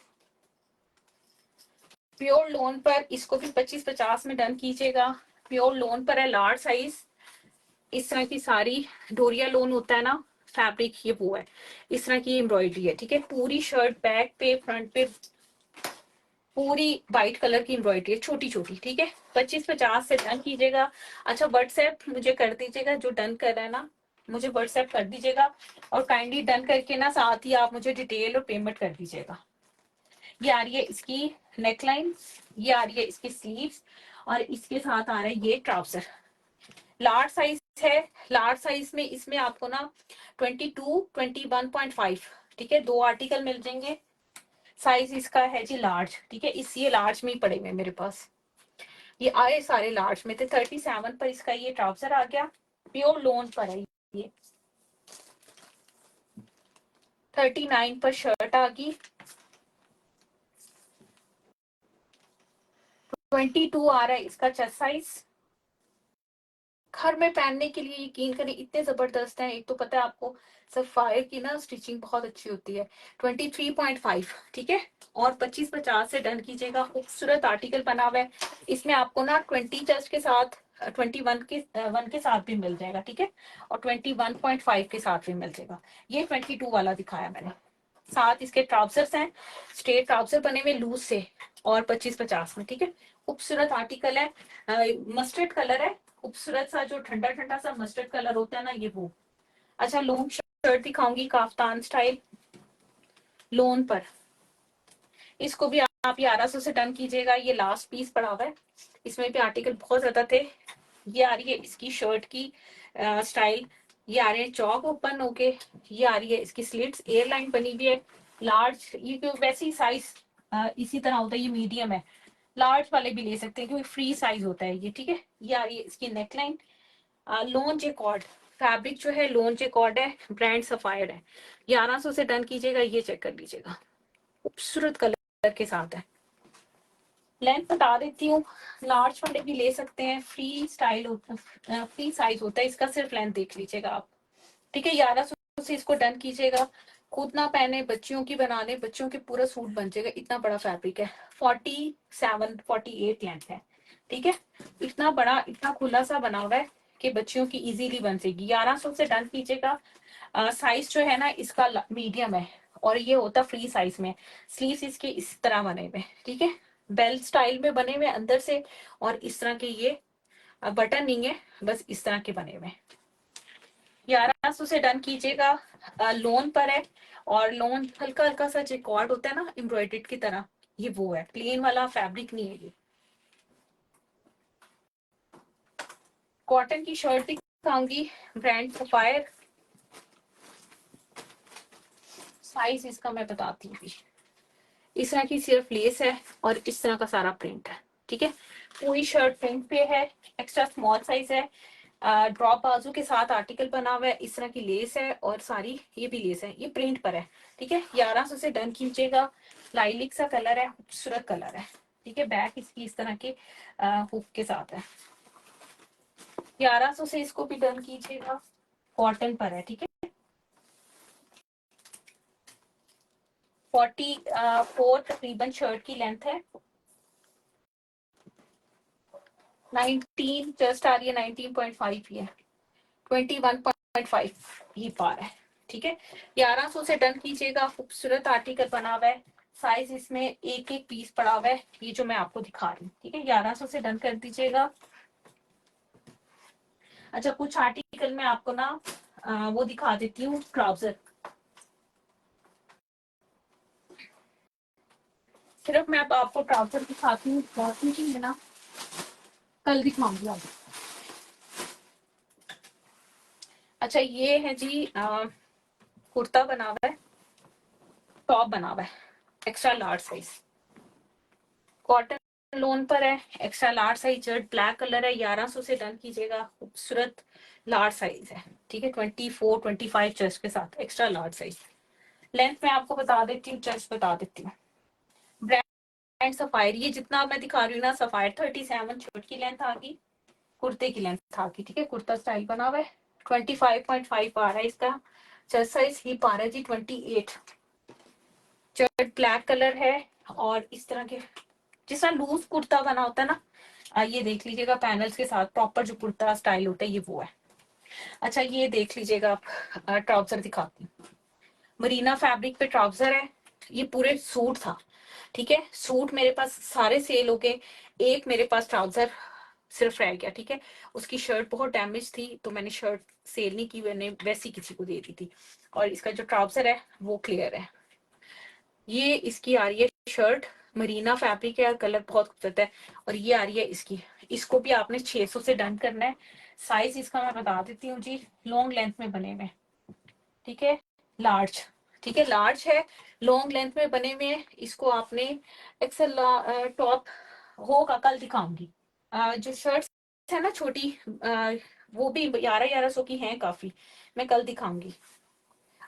प्योर लोन पर इसको भी 25-50 में डन कीजिएगा। प्योर लोन पर है, लार्ज साइज, इस तरह की सारी डोरिया लोन होता है ना फैब्रिक, ये वो है, इस तरह की एम्ब्रॉयडरी है, ठीक है। पूरी शर्ट बैक पे फ्रंट पे पूरी व्हाइट कलर की एम्ब्रॉयडरी है, छोटी छोटी, ठीक है। 25-50 से डन कीजिएगा। अच्छा व्हाट्सएप मुझे कर दीजिएगा, जो डन कर रहा है ना मुझे व्हाट्सएप कर दीजिएगा, और काइंडली डन करके ना साथ ही आप मुझे डिटेल और पेमेंट कर दीजिएगा। ये आ रही है इसकी नेकलाइन, ये आ रही है इसकी स्लीव्स, और इसके साथ आ रहा है ये ट्राउजर। लार्ज साइज है, लार्ज साइज में इसमें आपको ना 22-21.5, ठीक है, 2 आर्टिकल मिल जाएंगे। साइज इसका है जी लार्ज, ठीक है। इस ये लार्ज में ही पड़े हुए मेरे पास, ये आए सारे लार्ज में थे। 37 पर इसका ये ट्राउजर आ गया, प्योर लोन पर है ये। 39 पर शर्ट आ गई, 22 आ रहा है इसका चेस्ट साइज। घर में पहनने के लिए यकीन करें इतने जबरदस्त हैं। एक तो पता है आपको सफायर की ना स्टिचिंग बहुत अच्छी होती है। 23.5, ठीक है। और 25-50 से डन कीजिएगा। खूबसूरत आर्टिकल बना हुआ है, इसमें आपको ना 20 चेस्ट के साथ 21 के साथ भी मिल जाएगा, ठीक है। और 21.5 के साथ भी मिल जाएगा। ये 22 वाला दिखाया मैंने। साथ इसके ट्राउजर्स हैं, स्ट्रेट ट्राउजर बने हुए लूज से, और 25-50 में, ठीक है। खूबसूरत आर्टिकल है, मस्टर्ड कलर है, खूबसूरत सा जो ठंडा ठंडा सा मस्टर्ड कलर होता है ना, ये वो। अच्छा, लॉन्ग शर्ट दिखाऊंगी काफ्तान स्टाइल लोन पर। इसको भी आप 1100 से डन कीजिएगा। ये लास्ट पीस पड़ा हुआ है, इसमें भी आर्टिकल बहुत ज्यादा थे। ये आ रही है इसकी शर्ट की स्टाइल। ये आ रहे हैं चौक ओपन होके। ये आ रही है इसकी स्लिट्स, एयरलाइन बनी हुई है। लार्ज, ये वैसी साइज इसी तरह होता है, ये मीडियम है। लार्ज वाले भी ले सकते हैं क्योंकि फ्री साइज होता है ये, ठीक है। ये आ रही है इसकी नेकलाइन। लोन जेकॉर्ड फैब्रिक जो है, लोन जेकॉर्ड है, ब्रांड सफायर है। 1100 से डन कीजिएगा। ये चेक कर लीजिएगा, खूबसूरत कलर के साथ है। लेंथ बता देती हूँ, लार्ज वाले भी ले सकते हैं, फ्री स्टाइल फ्री साइज होता है इसका, सिर्फ लेंथ देख लीजिएगा आप, ठीक है। 1100 से इसको डन कीजिएगा। खुद ना पहने, बच्चियों की बनाने, बच्चों के पूरा सूट बन जाएगा। इतना बड़ा फैब्रिक है, 47-48 लेंथ है, ठीक है। इतना बड़ा, इतना खुला सा बना हुआ है कि बच्चियों की इजीली बन जाएगी। 1100 से डन कीजिएगा। साइज जो है ना इसका मीडियम है, और ये होता फ्री साइज में। स्लीव्स इसके इस तरह बने हुए, ठीक है, बेल स्टाइल में बने हुए अंदर से। और इस तरह के ये बटन नहीं है, बस इस तरह के बने हुए। 1100 से डन कीजिएगा। लोन पर है, और लोन हल्का हल्का सा जो कॉर्ड होता है ना एम्ब्रॉयडर्ड की तरह, ये वो है, प्लेन वाला फैब्रिक नहीं है ये। कॉटन की शर्ट दिखाऊंगी, ब्रांड सफायर। साइज इसका मैं बताती हूँ। इस तरह की सिर्फ लेस है और इस तरह का सारा प्रिंट है, ठीक है। पूरी शर्ट प्रिंट पे है, एक्स्ट्रा स्मॉल साइज है। ड्रॉप बाजू के साथ आर्टिकल बना हुआ है, इस तरह की लेस है, और सारी ये भी लेस है, ये प्रिंट पर है, ठीक है। 1100 से डन कीजिएगा। लाइलिक सा कलर है, खूबसूरत कलर है, ठीक है। बैक इसकी इस तरह के हुक के साथ है। 1100 से इसको भी डन कीजिएगा। कॉटन पर है, ठीक है। 44 तकरीबन शर्ट की लेंथ है। 19 जस्ट आ रही है, 19.5 ही है, 21.5 ही पार है, ठीक है। 1100 से डन कीजिएगा। खूबसूरत आर्टिकल बना हुआ है, साइज इसमें एक एक पीस पड़ा हुआ है, ये जो मैं आपको दिखा रही हूँ, ठीक है। 1100 से डन कर दीजिएगा। अच्छा, कुछ आर्टिकल में आपको ना वो दिखा देती हूँ, ट्राउजर। सिर्फ मैं अब आपको ट्राउजर दिखाती हूँ, वॉशिंग है ना, कल दिखाऊंगी आपको। अच्छा, ये है जी कुर्ता बना हुआ है, टॉप बना हुआ है, extra large size, cotton loan पर है, extra large size, GERD black colour है। 1100 से डन कीजिएगा। खूबसूरत लार्ज साइज है, ठीक है। 24-25 चेस्ट के साथ, एक्स्ट्रा लार्ज साइज। लेंथ में आपको बता देती हूँ, चेस्ट बता देती हूँ। ब्रांड सफायर, ये जितना मैं दिखा रही हूँ ना, सफायर 37 शर्ट की लेंथ आ गई, कुर्ते की लेंथ आ गई, ठीक है। कुर्ता स्टाइल बना हुआ है, 25.5 आ रहा है इसका चेस्ट साइज। ही पा रहा है जी 28। चर्ट ब्लैक कलर है, और इस तरह के जिस तरह लूज कुर्ता बना होता है ना, ये देख लीजिएगा, पैनल्स के साथ प्रॉपर जो कुर्ता स्टाइल होता है, ये वो है। अच्छा, ये देख लीजिएगा आप, ट्राउजर दिखाती हूँ। मरीना फैब्रिक पे ट्राउजर है, ये पूरे सूट था, ठीक है। सूट मेरे पास सारे सेल हो गए, एक मेरे पास ट्राउजर सिर्फ रह गया, ठीक है। उसकी शर्ट बहुत डैमेज थी, तो मैंने शर्ट सेल नहीं की, मैंने वैसी किसी को दे दी थी। और इसका जो ट्राउजर है वो क्लियर है। ये इसकी आ रही है शर्ट, मरीना फैब्रिक है, कलर बहुत खूबसूरत है। और ये आ रही है इसकी, इसको भी आपने 600 से डन करना है। साइज इसका मैं बता देती हूँ जी, लॉन्ग लेंथ में बने हुए, ठीक है, लार्ज, ठीक है, लार्ज है, लॉन्ग लेंथ में बने हुए हैं। इसको आपने एक्सेल टॉप होगा, कल दिखाऊंगी। जो शर्ट्स है ना छोटी, वो भी 1100 की हैं काफी, मैं कल दिखाऊंगी।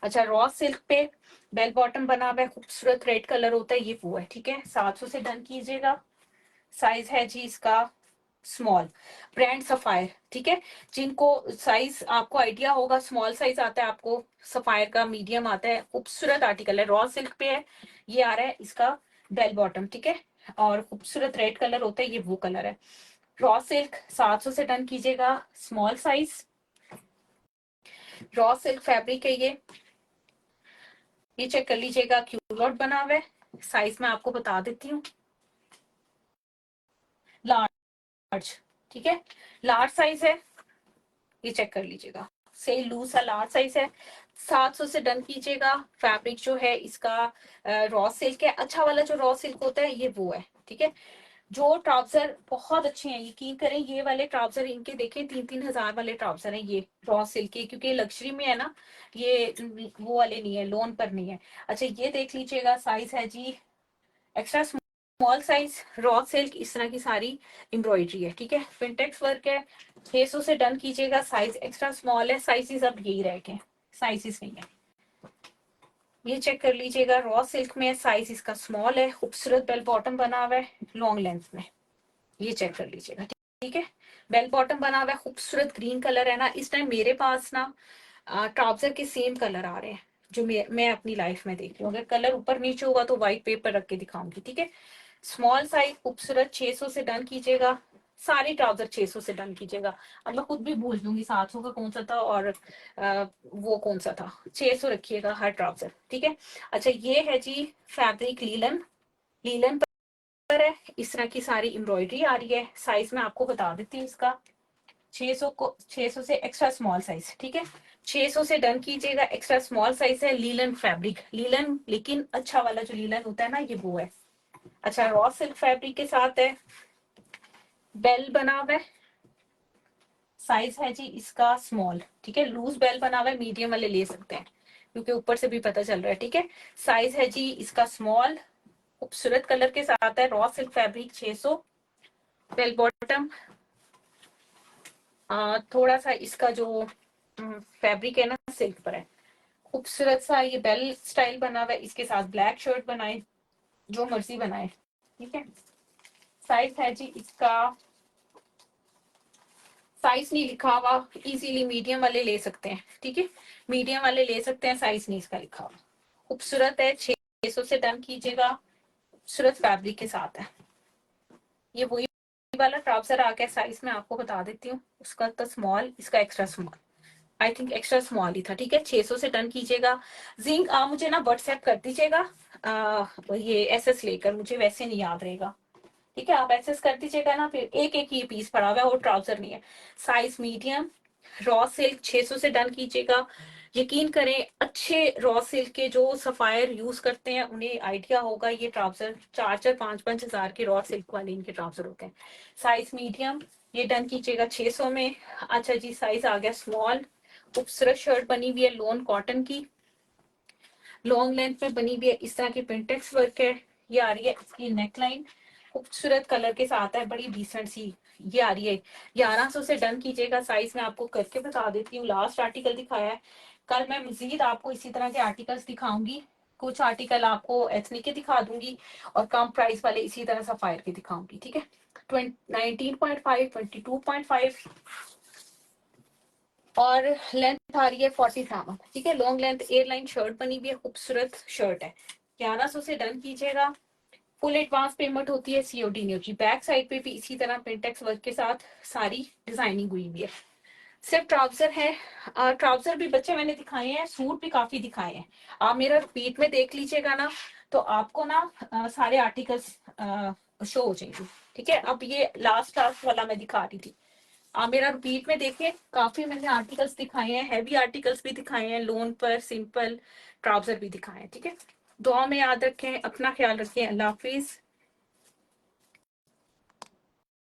अच्छा, रॉ सिल्क पे बेल बॉटम बना हुआ है, खूबसूरत रेड कलर होता है, ये वो है, ठीक है। 700 से डन कीजिएगा। साइज है जी इसका स्मॉल, ब्रांड सफायर, ठीक है। जिनको साइज आपको आइडिया होगा, स्मॉल साइज आता है आपको सफायर का, मीडियम आता है। खूबसूरत आर्टिकल है, रॉ सिल्क पे है। ये आ रहा है इसका बेल बॉटम, ठीक है। और खूबसूरत रेड कलर होता है, ये वो कलर है। रॉ सिल्क 700 से डन कीजिएगा, small size, raw silk fabric है ये चेक कर लीजिएगा, क्यूलॉट बना हुआ है। साइज मैं आपको बता देती हूँ, लार्ज, ठीक है, लार्ज साइज है, ये चेक कर लीजिएगा, से लूज सा लार्ज साइज है। 700 से डन कीजिएगा। फैब्रिक जो है इसका रॉ सिल्क है, अच्छा वाला जो रॉ सिल्क होता है ये वो है, ठीक है। जो ट्राउजर बहुत अच्छे हैं, यकीन करें, ये वाले ट्राउजर इनके देखें 3-3 हजार वाले ट्राउजर हैं ये रॉ सिल्क के, क्योंकि लग्जरी में है ना, ये वो वाले नहीं है, लोन पर नहीं है। अच्छा ये देख लीजिएगा, साइज है जी extra small size, raw silk, इस तरह की सारी एम्ब्रॉयडरी है, ठीक है। पिंटेक्स वर्क है, 600 से डन कीजिएगा। साइज एक्स्ट्रा स्मॉल है, साइजेस अब यही रह गए, साइजेस नहीं है। ये चेक कर लीजिएगा, रॉ सिल्क में साइज इसका स्मॉल है, खूबसूरत बेल बॉटम बना हुआ है लॉन्ग लेंथ में, ये चेक कर लीजिएगा, ठीक है। बेल बॉटम बना हुआ है, खूबसूरत ग्रीन कलर है ना। इस टाइम मेरे पास ना ट्राउजर के सेम कलर आ रहे हैं जो मैं अपनी लाइफ में देख रही हूँ। अगर कलर ऊपर नीचे हुआ तो व्हाइट पेपर रख के दिखाऊंगी, ठीक है। स्मॉल साइज खूबसूरत, 600 से डन कीजिएगा। सारी ट्राउजर 600 से डन कीजिएगा। अब मैं खुद भी भूल दूंगी 700 का कौन सा था और वो कौन सा था। 600 रखिएगा हर ट्राउजर, ठीक है। अच्छा ये है जी फैब्रिक लीलन, लीलन पर है, इस तरह की सारी एम्ब्रॉयडरी आ रही है। साइज मैं आपको बता देती हूँ इसका, 600 से एक्स्ट्रा स्मॉल साइज, ठीक है। 600 से डन कीजिएगा, एक्स्ट्रा स्मॉल साइज है, लीलन फैब्रिक, लीलन लेकिन अच्छा वाला जो लीलन होता है ना, ये वो है। अच्छा रॉ सिल्क फैब्रिक के साथ है, बेल बना हुआ है, साइज है जी इसका स्मॉल, ठीक है। लूज बेल बना हुआ है, मीडियम वाले ले सकते हैं क्योंकि ऊपर से भी पता चल रहा है, ठीक है। साइज है जी इसका स्मॉल, खूबसूरत कलर के साथ है, raw silk fabric 600, bell bottom. थोड़ा सा इसका जो फैब्रिक है ना सिल्क पर है, खूबसूरत सा ये बेल स्टाइल बना हुआ है, इसके साथ ब्लैक शर्ट बनाए, जो मर्जी बनाए, ठीक है। साइज है जी इसका, साइज नहीं लिखा हुआ, इजीली मीडियम वाले ले सकते हैं, ठीक है। मीडियम वाले ले सकते हैं, साइज नहीं इसका लिखा हुआ। खूबसूरत है, 600 से डन कीजिएगा, खूबसूरत फैब्रिक के साथ है। ये वही वाला ट्राउजर आ गया, साइज मैं आपको बता देती हूँ, उसका तो स्मॉल, इसका extra small, I think extra small ही था, ठीक है। 600 से डन कीजिएगा। जिंक आप मुझे ना व्हाट्सएप कर दीजिएगा, ये एसएस लेकर, मुझे वैसे नहीं याद रहेगा, ठीक है। आप एसएस कर दीजिएगा ना, फिर एक एक ही पीस पड़ा हुआ है, वो ट्राउजर नहीं है। साइज मीडियम, रॉ सिल्क 600 से डन कीजिएगा। यकीन करें, अच्छे रॉ सिल्क के जो सफायर यूज करते हैं उन्हें आइडिया होगा, ये ट्राउजर 4-5 हजार के रॉ सिल्क वाले इनके ट्राउजर होते हैं। साइज मीडियम, ये डन कीजिएगा 600 में। अच्छा जी साइज आ गया स्मॉल, खूबसूरत शर्ट बनी हुई है लोन कॉटन की, लॉन्ग लेंथ में बनी हुई है, इस तरह की प्रिंटेक्स वर्क है। ये आ रही है इसकी नेकलाइन, खूबसूरत कलर के साथ है, बड़ी डिसेंट सी ये आ रही है। 1100 से डन कीजिएगा। साइज मैं आपको करके बता देती हूँ, लास्ट आर्टिकल दिखाया है, कल मैं मजीद आपको इसी तरह के आर्टिकल्स दिखाऊंगी। कुछ आर्टिकल आपको एथनिक के दिखा दूंगी और कम प्राइस वाले इसी तरह सफायर के दिखाऊंगी, ठीक है। 19.5, 22.5 और लेंथ आ रही है 47, ठीक है। लॉन्ग लेंथ एयरलाइन शर्ट बनी हुई है, खूबसूरत शर्ट है। 1100 से डन कीजिएगा। फुल एडवांस पेमेंट होती है, सीओडी नहीं होती। बैक साइड पे भी इसी तरह प्रिंटेक्स वर्क के साथ सारी डिजाइनिंग हुई हुई है। सिर्फ ट्राउजर है, ट्राउजर भी बच्चे मैंने दिखाए हैं, सूट भी काफी दिखाए हैं। आप मेरा रिपीट में देख लीजिएगा ना, तो आपको ना सारे आर्टिकल्स शो हो जाएंगे, ठीक है। अब ये लास्ट लास्ट वाला मैं दिखा रही थी, आप मेरा रिपीट में देखिए, काफी मैंने आर्टिकल्स दिखाए हैं, हैवी आर्टिकल्स भी दिखाए हैं, लोन पर सिंपल ट्राउजर भी दिखाए हैं, ठीक है। दुआ में याद रखें, अपना ख्याल रखें, अल्लाह हाफिज।